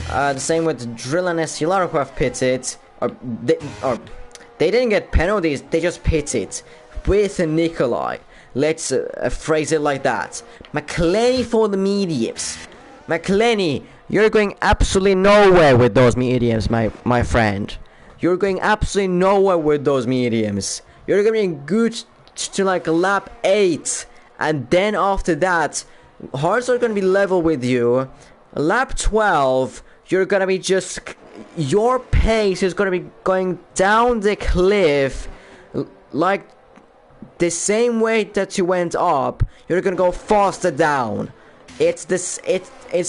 The same with Drill and Estelar, who have pitted, or they didn't get penalties, they just pitted with Nikolai. Let's phrase it like that. McClenny for the mediums. McClenny, you're going absolutely nowhere with those mediums, my friend. You're going absolutely nowhere with those mediums. You're going to be good to like lap 8. And then after that, hearts are going to be level with you. Lap 12, you're going to be just... Your pace is going to be going down the cliff like the same way that you went up. You're gonna go faster down. It's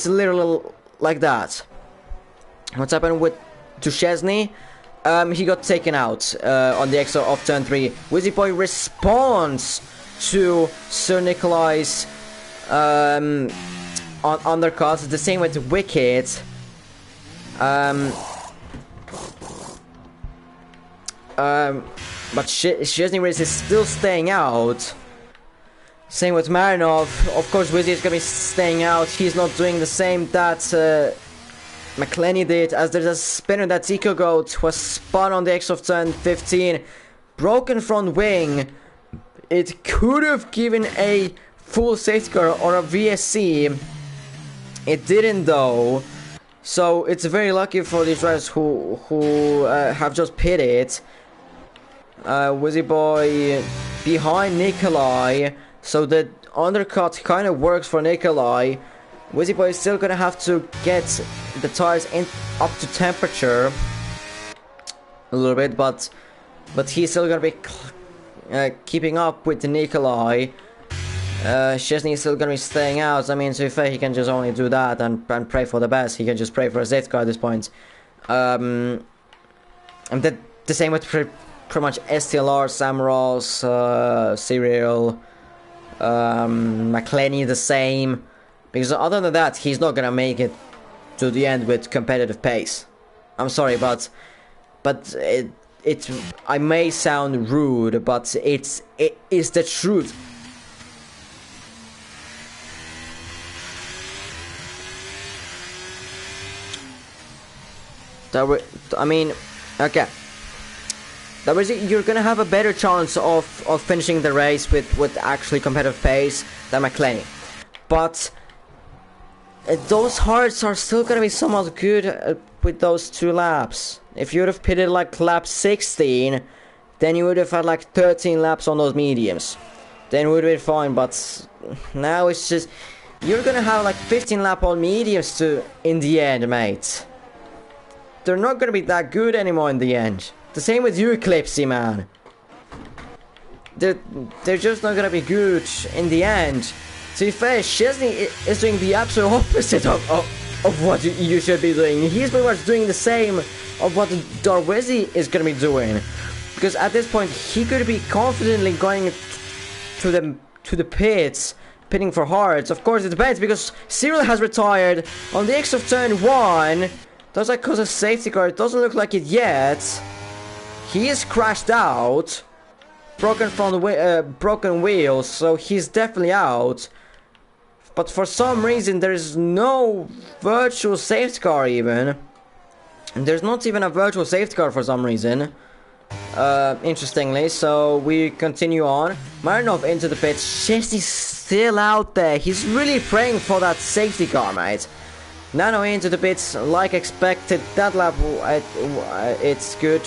literally like that. What's happened to Chesney? He got taken out on the exit of turn 3. Wizzyboy responds to Sir Nikolai's undercut. The same with Wicked. But Chesney is still staying out. Same with Marinov. Of course, Wizzy is gonna be staying out. He's not doing the same that McClenny did, as there's a spinner that Eco Goat was spun on the exit of turn 15. Broken front wing. It could have given a full safety car or a VSC. It didn't though. So it's very lucky for these drivers who have just pitted. Wizzyboy behind Nikolai, so the undercut kind of works for Nikolai. Wizzyboy is still gonna have to get the tires up to temperature a little bit, but he's still gonna be keeping up with the Nikolai. Chesney is still gonna be staying out. I mean, to be fair, he can just only do that and pray for the best. He can just pray for a safety car at this point. And the same with pretty much STLR, Samaros, Serial, McClenny the same. Because other than that, he's not gonna make it to the end with competitive pace. I'm sorry, but I may sound rude, but it is the truth. I mean, okay. You're gonna have a better chance of finishing the race with actually competitive pace than McClenny. But those hearts are still gonna be somewhat good with those 2 laps. If you would have pitted like lap 16, then you would have had like 13 laps on those mediums. Then it would have been fine, but now it's just... you're gonna have like 15 lap on mediums to in the end, mate. They're not gonna be that good anymore in the end. The same with you, Clipsy, man. They're just not gonna be good in the end. To be fair, Chesney is doing the absolute opposite of what you should be doing. He's pretty much doing the same of what Darwizzi is gonna be doing. Because at this point, he could be confidently going to the pits, pitting for hearts. Of course, it depends, because Cyril has retired on the exit of turn 1. Does that cause a safety car? It doesn't look like it yet. He is crashed out. Broken wheels, so he's definitely out. But for some reason, there is no virtual safety car even. And there's not even a virtual safety car for some reason. Interestingly, so we continue on. Marinov into the pits. Chesney's still out there. He's really praying for that safety car, mate. Nano into the pits, like expected. That lap, it's good.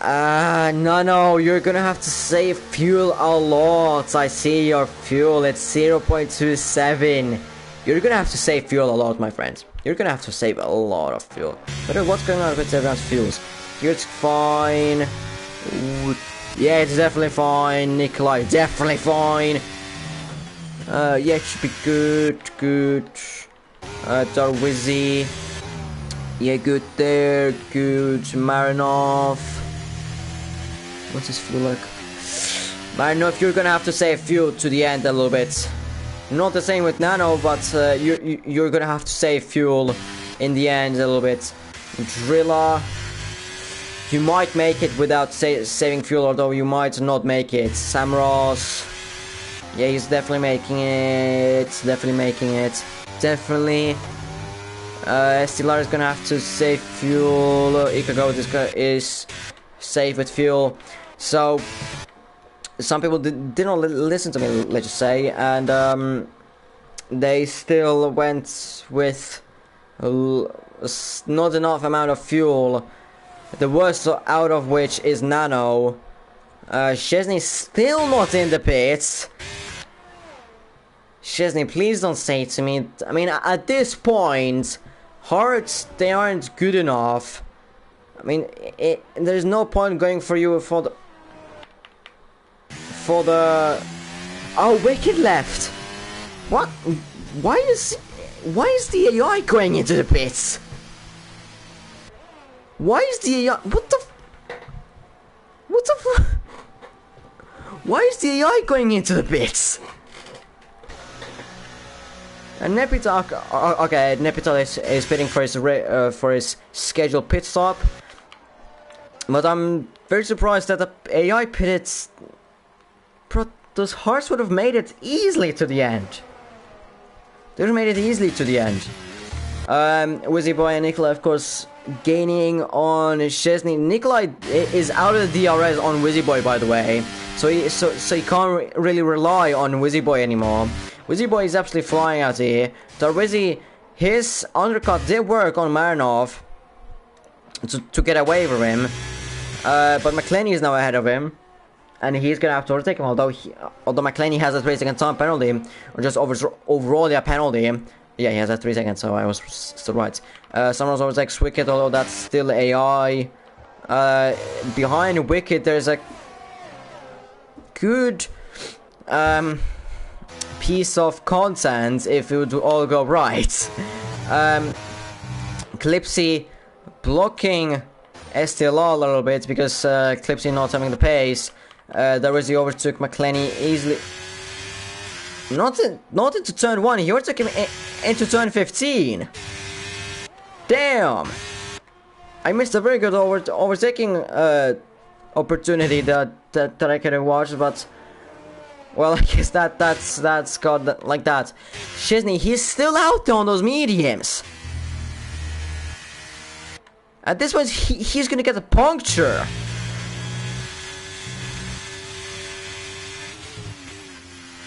No, you're gonna have to save fuel a lot. I see your fuel, it's 0.27. You're gonna have to save fuel a lot, my friends. You're gonna have to save a lot of fuel. But what's going on with everyone's fuels? Here it's fine. Ooh, yeah, it's definitely fine. Nikolai, definitely fine. Yeah, it should be good. Darwizzi. Yeah, good there. Good. Marinov. What's his fuel like? Marinov, you're gonna have to save fuel to the end a little bit. Not the same with Nano, but you're gonna have to save fuel in the end a little bit. Drilla. You might make it without saving fuel, although you might not make it. Samros. Yeah, he's definitely making it. Definitely. Estilar is gonna have to save fuel. Ikago is safe with fuel. So, some people didn't listen to me, let's just say, and they still went with not enough amount of fuel. The worst out of which is Nano. Chesney's still not in the pits. Chesney, please don't say to me. I mean, at this point, hearts, they aren't good enough. I mean, there's no point going for you for the. Oh, Wicked left. What? Why is the AI going into the pits? Why is the AI? What the? Why is the AI going into the pits? And Nepital, okay, Nepital is pitting for his scheduled pit stop, but I'm very surprised that the AI pitted. Those hearts would have made it easily to the end. They would have made it easily to the end. Wizzyboy and Nikolai, of course, gaining on Chesney. Nikolai is out of the DRS on Wizzyboy, by the way, so he can't really rely on Wizzyboy anymore. Wizzyboy is absolutely flying out here. Darwizzi, his undercut did work on Marinov to get away from him, but McClenny is now ahead of him, and he's gonna have to overtake him. Although McClenny has a 3-second time penalty, or just overall a penalty. Yeah, he has a 3 seconds, so I was still right. Someone overtakes Wicked, although that's still AI. Behind Wicked, there's a good piece of content if it would all go right. Clipsy blocking STLR a little bit because Clipsy not having the pace. Darwizzi overtook McClenny easily. Not into turn 1, he overtook him into turn 15. Damn! I missed a very good overtaking opportunity that I could have watched, but well, I guess that's got like that. Chesney, he's still out there on those mediums. At this point, he's gonna get a puncture.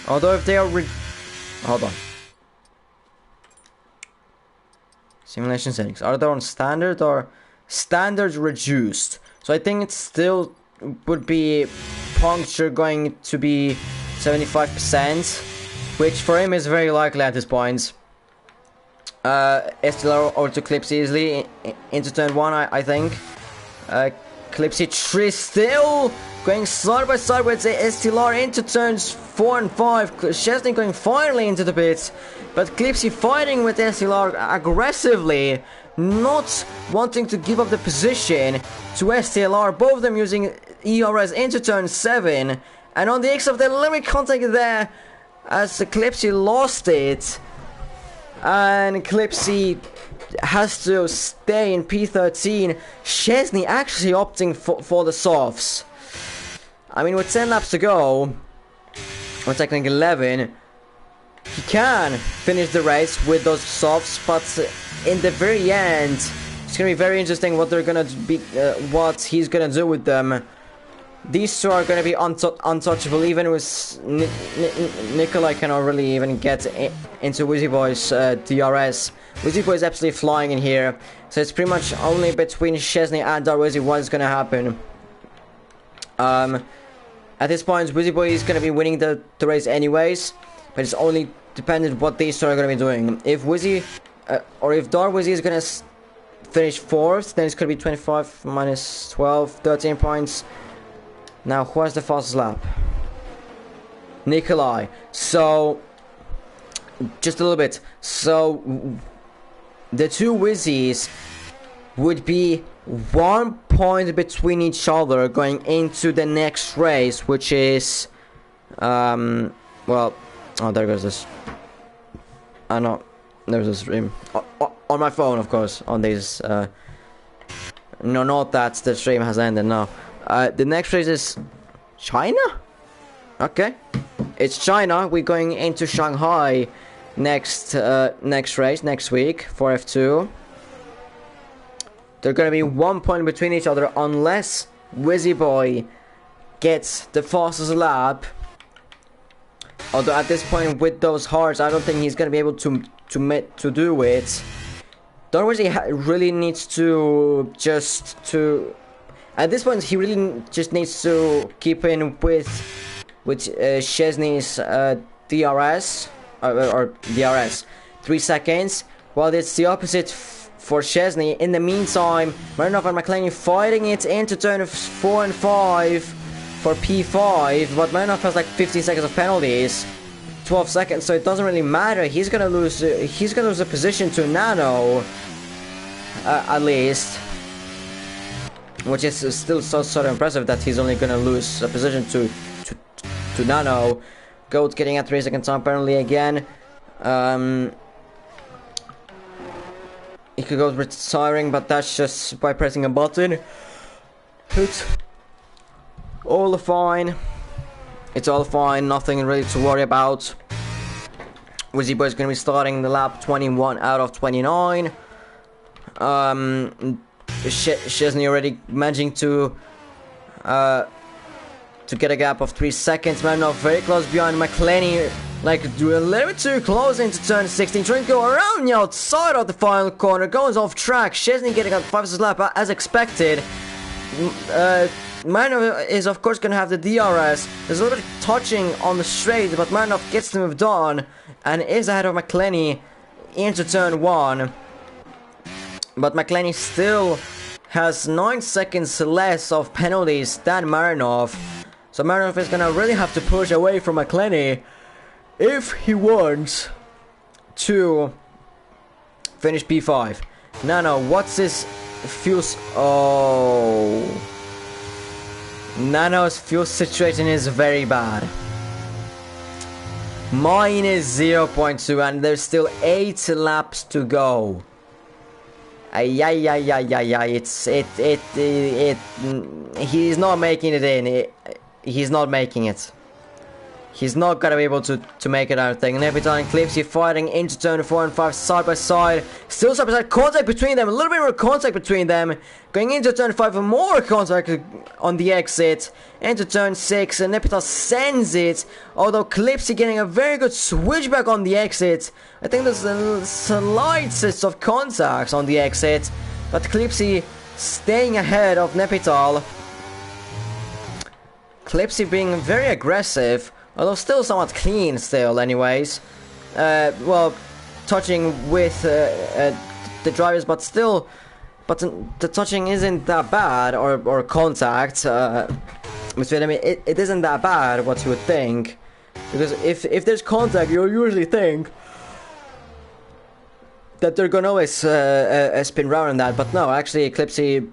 Although if they are hold on. Simulation settings. Are they on standard or standard reduced? So I think it still would be puncture going to be 75%. which for him is very likely at this point. STLR over to Clipsy easily into turn 1, I think. Clipsy Tree still going side by side with the STLR into turns 4 and 5. Chesney going finally into the pits, but Clipsy fighting with STLR aggressively, not wanting to give up the position to STLR. Both of them using ERS into turn 7, and on the exit of the limit contact there as the Clipsy lost it, and Clipsy has to stay in P13. Chesney actually opting for the softs. I mean, with 10 laps to go, or technically 11, he can finish the race with those softs, but in the very end, it's gonna be very interesting what they're gonna be, what he's gonna do with them. These two are gonna be untouchable, even with Nikolai cannot really even get into Wizzyboy's DRS. Wizzyboy is absolutely flying in here, so it's pretty much only between Chesney and Darwizzi what is gonna happen. At this point, Wizzyboy is gonna be winning the race anyways, but it's only dependent what these two are gonna be doing. If Wizzy or if Darwizzi is gonna finish 4th, then it's gonna be 25 minus 12, 13 points. Now, who has the fastest lap? Nikolai. So, just a little bit. So, the two Wizzies would be 1 point between each other going into the next race, which is, well, oh, there goes this. I know, there's a stream on my phone, of course. On this, no, not that the stream has ended. No. The next race is China? Okay. It's China. We're going into Shanghai next race, next week for F2. They're going to be 1 point between each other unless Wizzyboy gets the fastest lap. Although at this point with those hearts, I don't think he's going to be able to do it. Darwizzi really needs to at this point, he really just needs to keep in with Chesney's DRS or DRS 3 seconds, while it's the opposite for Chesney. In the meantime, Marinov and McLean fighting it into turn 4 and 5 for P5, but Marinov has like 15 seconds of penalties, 12 seconds, so it doesn't really matter. He's gonna lose a position to Nano, at least. Which is still sort of impressive that he's only gonna lose a position to Nano. Goat getting at 3 seconds time apparently again. He could go retiring, but that's just by pressing a button. It's all fine. It's all fine. Nothing really to worry about. Wizzyboy is gonna be starting the lap 21 out of 29. Chesney already managing to get a gap of 3 seconds. Marinov very close behind McClenny, like a little bit too close into turn 16, trying to go around the outside of the final corner, goes off track. Chesney getting a fastest lap as expected. Marinov is of course going to have the DRS. There's a little bit of touching on the straight, but Marinov gets to move on and is ahead of McClenny into turn 1. But McClenny still has 9 seconds less of penalties than Marinov. So Marinov is gonna really have to push away from McClenny if he wants to finish P5. Nano, what's this fuel? Oh, Nano's fuel situation is very bad. Mine is 0.2 and there's still 8 laps to go. He's not making it in. He's not making it. He's not gonna be able to make it out of thing. And every time Clipsy fighting into turn 4 and 5 side by side. Still side by side. Contact between them. A little bit more contact between them. Going into turn 5 and more contact on the exit. Into turn 6. And Nepital sends it. Although Clipsy getting a very good switchback on the exit. I think there's a slightest of contacts on the exit. But Clipsy staying ahead of Nepital. Clipsy being very aggressive although still somewhat clean still anyways. Well, touching with the drivers, but still, but the touching isn't that bad, or contact between them. It isn't that bad, what you would think, because if there's contact, you'll usually think that they're gonna always spin round on that, but no, actually Eclipsey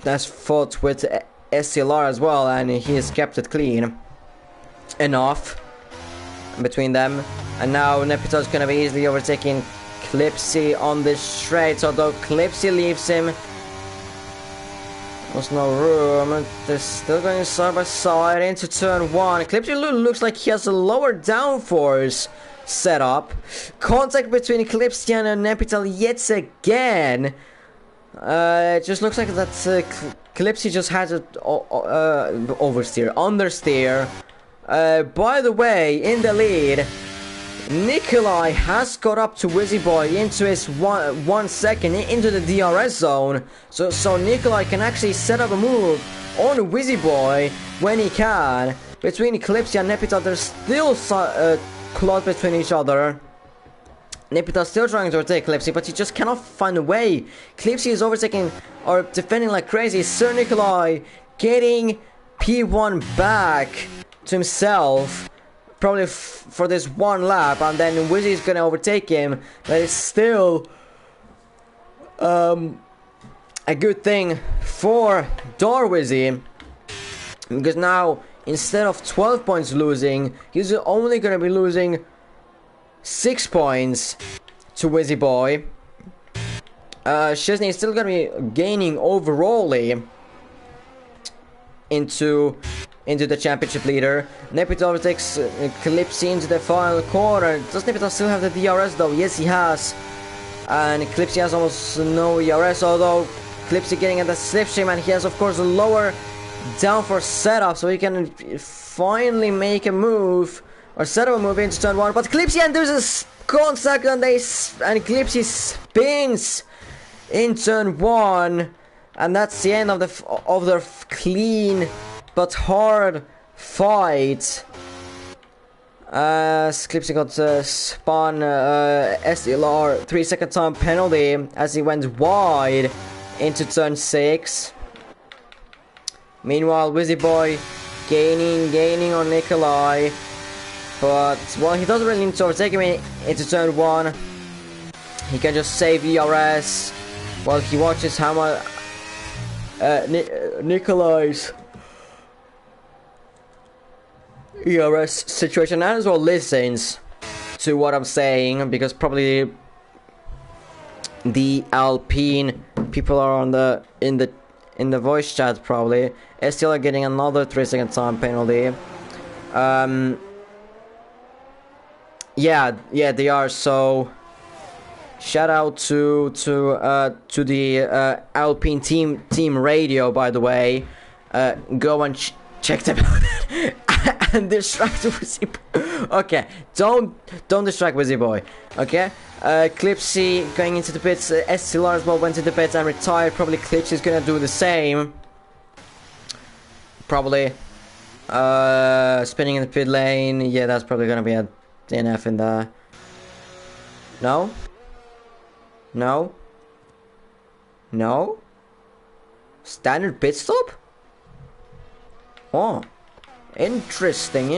has fought with SLR as well, and he has kept it clean enough between them. And now Nepito's gonna be easily overtaking Eclipsey on this straight, although Eclipsey leaves him. There's no room. They're still going side by side into turn 1. Eclipsey looks like he has a lower downforce setup. Contact between Eclipsey and Nepito yet again. It just looks like that Eclipsey just had to understeer. By the way, in the lead, Nikolai has got up to Wizzyboy into his 1 second into the DRS zone. So Nikolai can actually set up a move on Wizzyboy when he can. Between Eclipsey and Nepito, there's still close between each other. Nepito's still trying to overtake Eclipsey, but he just cannot find a way. Eclipsey is overtaking or defending like crazy. Sir Nikolai getting P1 back to himself, probably for this one lap, and then Wizzy is gonna overtake him. But it's still a good thing for Darwizzi, because now instead of 12 points losing, he's only gonna be losing 6 points to Wizzyboy. Szczesny is still gonna be gaining overall into the championship leader. Nepito overtakes Eclipsey into the final corner. Does Nepito still have the DRS though? Yes, he has. And Eclipsey has almost no ERS, although Eclipsey getting at the slipstream, and he has of course a lower downforce setup, so he can finally make a move or set up a move into turn 1. But Eclipsey, and there's a contact, and Eclipsey spins in turn 1, and that's the end of the clean but hard fight. Eclipsey got spun SLR 3-second time penalty as he went wide into turn 6. Meanwhile, Wizzyboy gaining on Nikolai, but well, he doesn't really need to overtake him into turn 1. He can just save ERS while he watches how much Nikolai's ERS situation, and as well listens to what I'm saying, because probably the Alpine people are in the voice chat probably. STL are getting another 3-second time penalty. Yeah, they are. So shout out to the Alpine team radio, by the way. Go and check them out. And distract Wizzyboy. Okay, don't distract Wizzyboy. Okay, Eclipsey going into the pits. SLR as well went to the pits and retired. Probably Eclipsey is gonna do the same. Probably spinning in the pit lane. Yeah, that's probably gonna be a DNF in the. No. Standard pit stop. Oh. Interesting.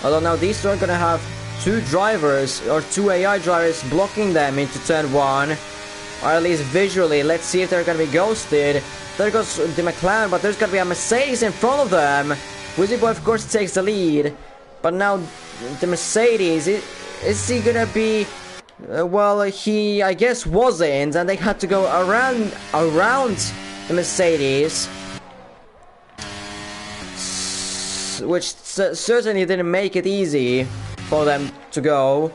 Although now these two are gonna have 2 drivers or 2 AI drivers blocking them into turn 1, or at least visually. Let's see if they're gonna be ghosted. There goes the McLaren, but there's gonna be a Mercedes in front of them. Wizzyboy of course takes the lead, but now the Mercedes, is he gonna be? Well, he I guess wasn't, and they had to go around the Mercedes, which certainly didn't make it easy for them to go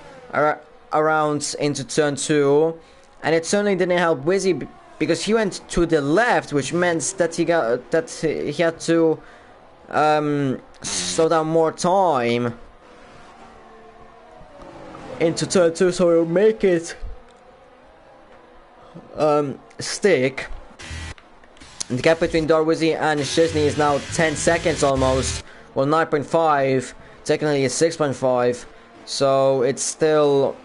around into turn 2, and it certainly didn't help Wizzy because he went to the left, which meant that he had to slow down more time into turn 2, so he'll make it stick. And the gap between Darwizzi and Szczesny is now 10 seconds almost. Well, 9.5 technically it's 6.5, so it's still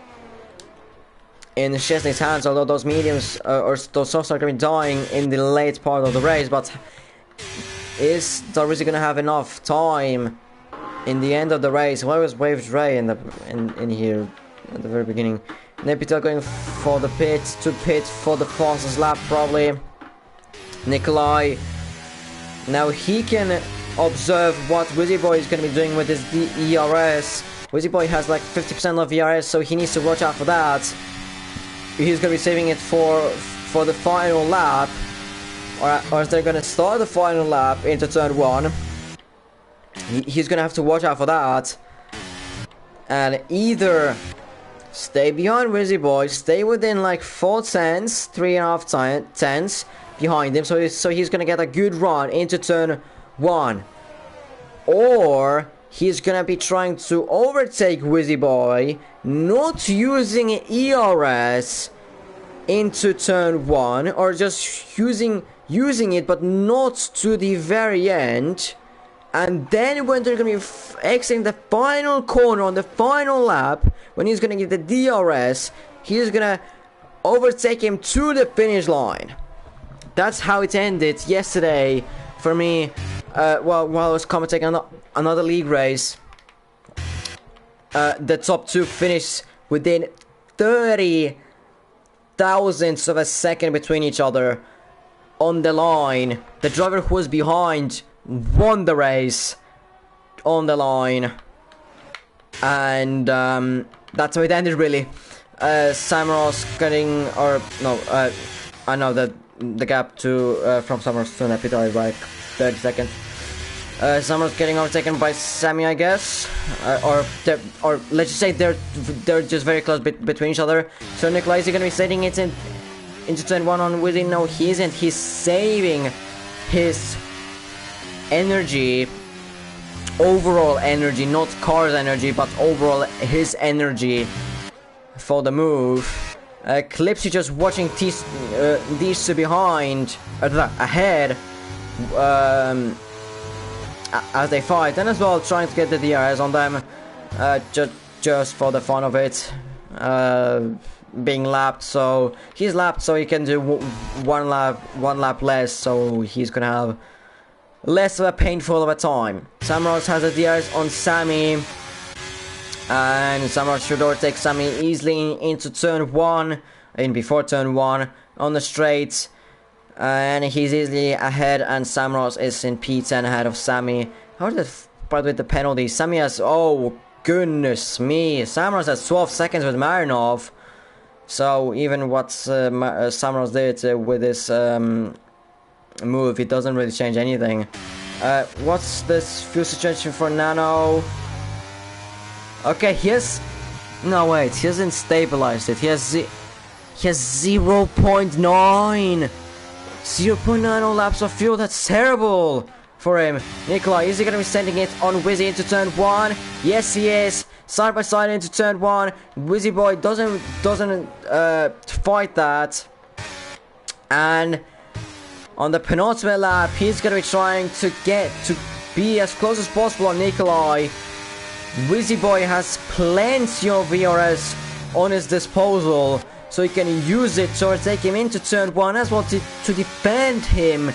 in Szczesny's hands, although those mediums or those softs are going to be dying in the late part of the race. But is Darwizzi going to have enough time in the end of the race? Why was Waved Ray in here at the very beginning? Nepitel going for the pit for the fastest lap probably. Nikolai, now he can observe what Wizzyboy is going to be doing with his ERS. Wizzyboy has like 50% of ERS, so he needs to watch out for that. He's going to be saving it for the final lap, or is they going to start the final lap into turn 1. He's going to have to watch out for that, and either stay behind Wizzyboy, stay within like 4 tenths, 3.5 tenths behind him, so he's going to get a good run into turn 1, or he's gonna be trying to overtake Wizzyboy, not using ERS into turn 1, or just using it but not to the very end. And then when they're gonna be exiting the final corner on the final lap, when he's gonna get the DRS, he's gonna overtake him to the finish line. That's how it ended yesterday for me. While I was commentating another league race, the top 2 finished within 30 thousandths of a second between each other on the line. The driver who was behind won the race on the line, and that's how it ended really. Samaros getting, I know that the gap to from Samaros to Nepitel is like 30 seconds. Samaros getting overtaken by Sammy, I guess, or let's just say they're just very close between each other. So Nikolai is going to be setting it into turn 1 on Wizzy. No, he isn't. He's saving his energy, overall energy, not car's energy, but overall his energy for the move. Clipsy just watching these two behind, ahead, as they fight, and as well trying to get the DRS on them, just for the fun of it, being lapped. So he's lapped, so he can do one lap less, so he's gonna have less of a painful of a time. Samaros has a DRS on Sammy, and Samaros should overtake Sammy easily into turn 1, before turn 1 on the straight. And he's easily ahead, and Samaros is in P10 ahead of Sammy. How is that? By the way, the penalty. Sammy has, oh goodness me, Samaros has 12 seconds with Marinov. So even what Samaros did with this move, it doesn't really change anything. What's this fuel situation for Nano? Okay, he hasn't stabilized it. He has 0.9. 0.9 laps of fuel. That's terrible for him. Nikolai, is he going to be sending it on Wizzy into turn 1? Yes, he is. Side by side into turn 1. Wizzyboy doesn't fight that. And on the penultimate lap, he's going to be trying to get to be as close as possible on Nikolai. Wizzyboy has plenty of VRS on his disposal, so he can use it to take him into turn 1 as well, to defend him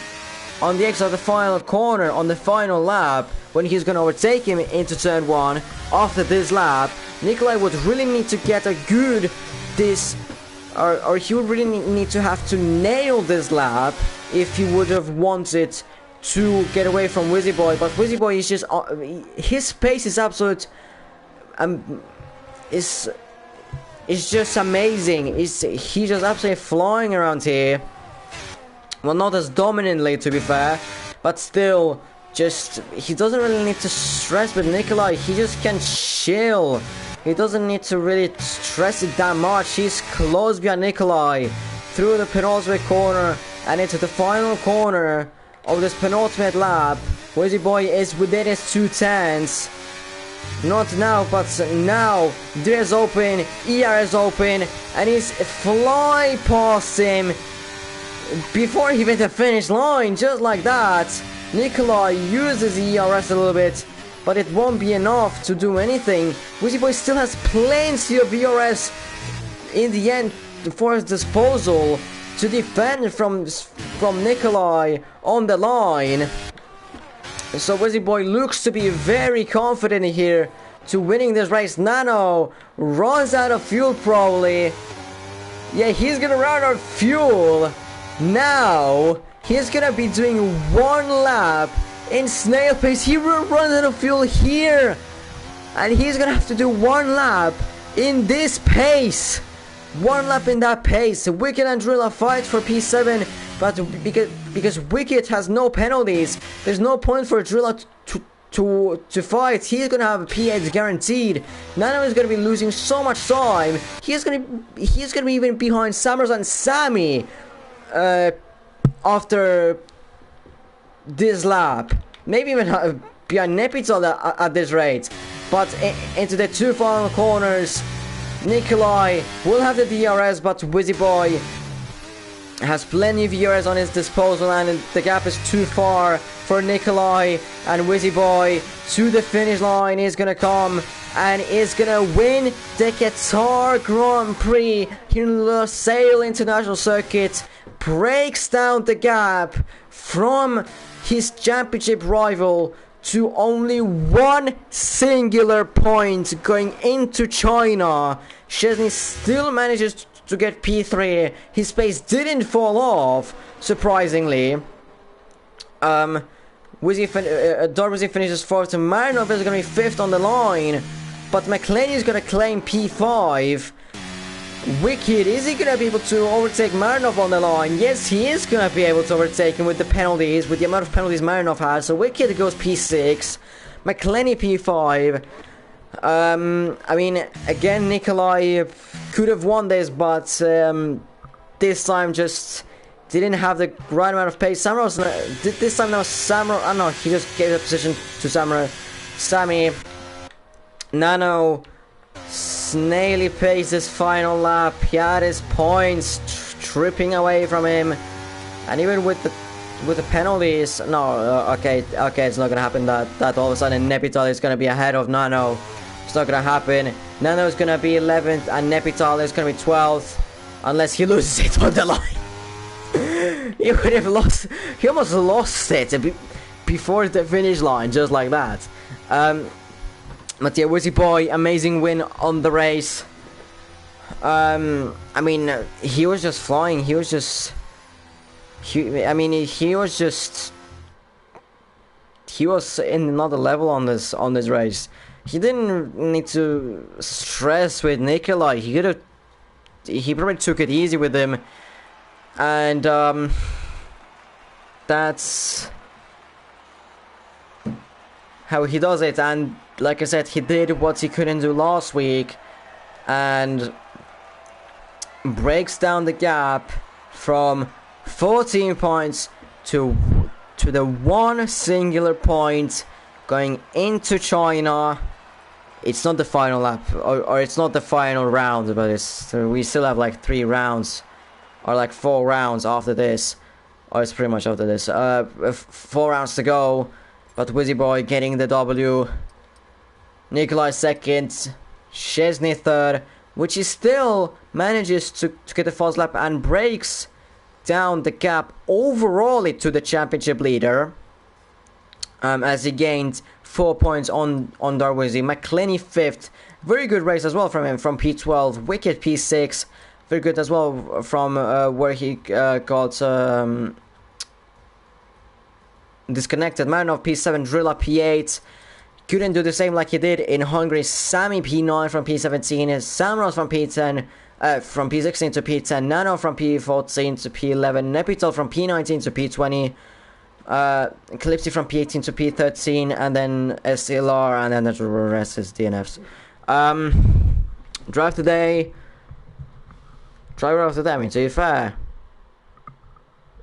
on the exit of the final corner on the final lap, when he's going to overtake him into turn 1 after this lap. Nikolai would really need to get a good or he would really need to have to nail this lap if he would have wanted to get away from Wizzyboy. But Wizzyboy is just his pace is absolute it's just amazing. He's just absolutely flying around here. Well, not as dominantly, to be fair, but still, just he doesn't really need to stress with Nikolai. He just can chill. He doesn't need to really stress it that much. He's close behind Nikolai through the penultimate corner and into the final corner of this penultimate lap. Wizzyboy is within his 2 tenths. Not now, but now. There is open, ER is open, and he's fly past him before he hit the finish line, just like that. Nikolai uses ERS a little bit, but it won't be enough to do anything. Wizzyboy still has plenty of ERS in the end for his disposal to defend from Nikolai on the line. So Wizzyboy looks to be very confident here to winning this race. Nano runs out of fuel probably. Yeah, he's gonna run out of fuel. Now he's gonna be doing one lap in snail pace. He runs out of fuel here, and he's gonna have to do one lap in this pace. One lap in that pace. Wicked and Drilla fight for P7, but because Wicked has no penalties, there's no point for Drilla to fight. He's gonna have a P8 guaranteed. Nano is gonna be losing so much time. He's gonna be even behind Samras and Sammy after this lap. Maybe even behind Nepital at this rate. But into the two final corners, Nikolai will have the DRS, but Wizzyboy has plenty of DRS on his disposal, and the gap is too far for Nikolai. And Wizzyboy to the finish line is gonna come and is gonna win the Qatar Grand Prix here in Lusail International Circuit. Breaks down the gap from his championship rival to only one singular point going into China. Szczesny still manages to get P3. His pace didn't fall off, surprisingly. Darwizzi finishes 4th. Marinov is going to be 5th on the line, but McLean is going to claim P5. Wicked, is he going to be able to overtake Marinov on the line? Yes, he is going to be able to overtake him with the penalties, with the amount of penalties Marinov has. So Wicked goes P6, McLenny P5. I mean, again, Nikolai could have won this, but this time just didn't have the right amount of pace. This time now Samra, I don't know, he just gave the position to Sammy. Nano snaily paced his final lap. He had his points tripping away from him, and even with the penalties, okay, it's not gonna happen that all of a sudden Nepital is gonna be ahead of Nano. It's not gonna happen. Nano is gonna be 11th and Nepital is gonna be 12th, unless he loses it on the line. He would have lost. He almost lost it before the finish line, just like that. But yeah, Wizzyboy, amazing win on the race. I mean, he was just flying. He was just. He was in another level on this race. He didn't need to stress with Nikolai. He probably took it easy with him, and that's how he does it. And like I said, he did what he couldn't do last week, and breaks down the gap from 14 points to the one singular point going into China. It's not the final lap, or it's not the final round, but we still have like 3 rounds, or like 4 rounds after this, or it's pretty much after this. 4 rounds to go, but Wizzyboy getting the W. Nikolai 2nd, Szczesny 3rd, which he still manages to get the fast lap and breaks down the gap overall to the championship leader, as he gained 4 points on Darwizzi. McLenny 5th, very good race as well from him, from P12. Wicked P6, very good as well from where he got disconnected. Marinov P7, Drilla P8. Couldn't do the same like he did in Hungary. Sammy P9 from P17, Samros from P10, from P16 to P10, Nano from P14 to P11, Nepital from P19 to P20, Calypsy from P18 to P13, and then SLR, and then the rest is DNFs. Driver of the day, I mean, to be fair,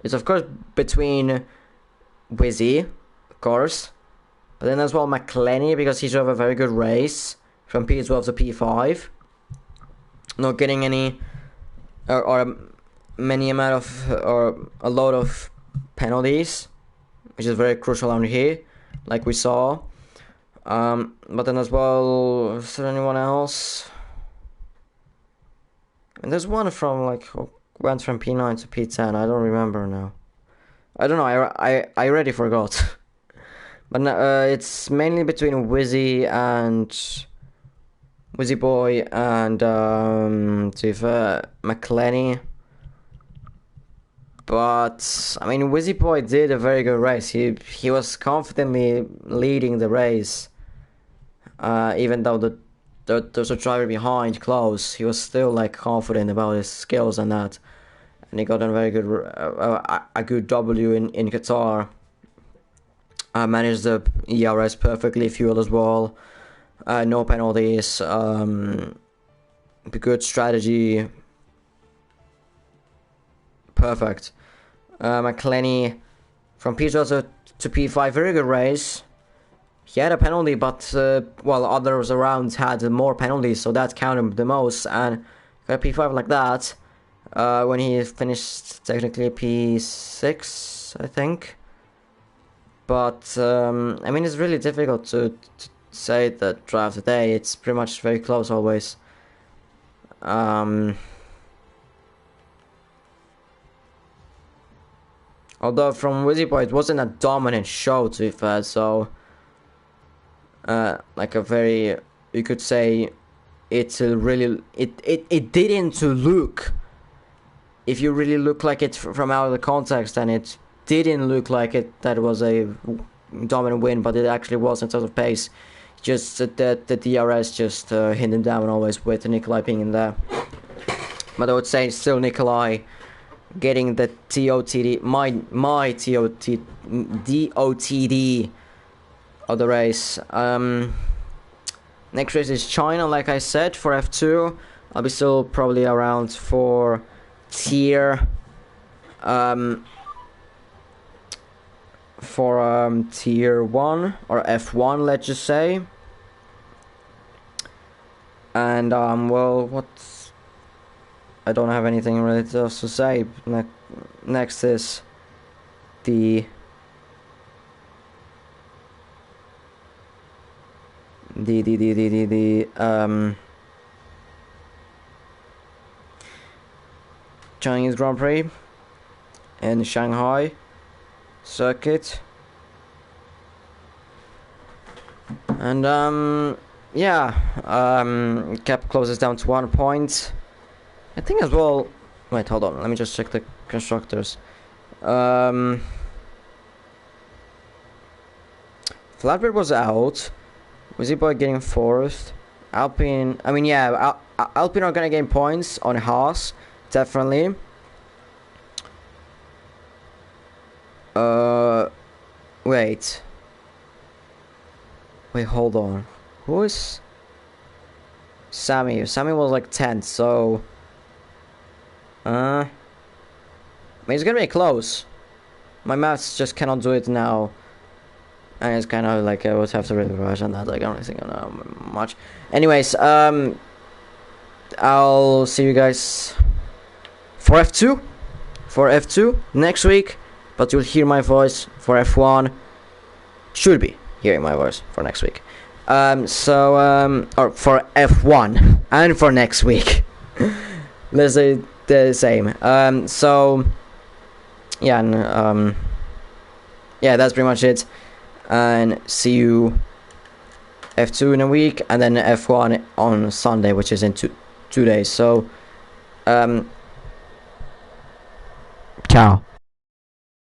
it's of course between Wizzy, of course, but then as well McLenny, because he drove a very good race from P12 to P5, not getting any or many amount of or a lot of penalties, which is very crucial on here, like we saw. But then as well, is there anyone else? And there's one from like who went from P9 to P10. I don't remember now. I don't know. I already forgot. But it's mainly between Wizzyboy and McClenny. But I mean, Wizzyboy did a very good race. He was confidently leading the race, even though there's a driver behind close. He was still like confident about his skills and that, and he got a very good a good W in Qatar. Managed the ERS perfectly, fuel as well, no penalties, good strategy, perfect. McClenny from P12 to P5, very good race. He had a penalty, but well, others around had more penalties, so that counted the most, and got a P5 like that. When he finished technically P6, I think. But I mean, it's really difficult to say the drive today. It's pretty much very close always. Although from Wizzyboy it wasn't a dominant show, to be fair, so like a very, you could say it's a really it didn't look, if you really look like it from out of the context, and it didn't look like that was a dominant win, but it actually was in terms of pace. Just that the DRS just hit him down always, with Nikolai being in there. But I would say still Nikolai getting the TOTD, my DOTD of the race. Next race is China, like I said, for F2. I'll be still probably around for tier tier 1 or F1, let's just say. And well, what's, I don't have anything really else to say. Next is the Chinese Grand Prix in Shanghai circuit. And yeah, cap closes down to 1 point. I think as well. Wait, hold on. Let me just check the constructors. Flatbird was out. Wizzyboy getting fourth. Alpine. I mean, yeah, Alpine are gonna gain points on Haas, definitely. Wait, hold on. Who is Sammy? Sammy was like 10th, so I mean, it's gonna be close. My maths just cannot do it now, and it's kind of like I would have to revise on that. Like, I don't think I know much. Anyways, I'll see you guys for F2 next week. But you'll hear my voice for F1. Should be hearing my voice for next week. Or for F1 and for next week. Let's say the same. So yeah, and yeah, that's pretty much it. And see you F2 in a week, and then F1 on Sunday, which is in two days. So ciao.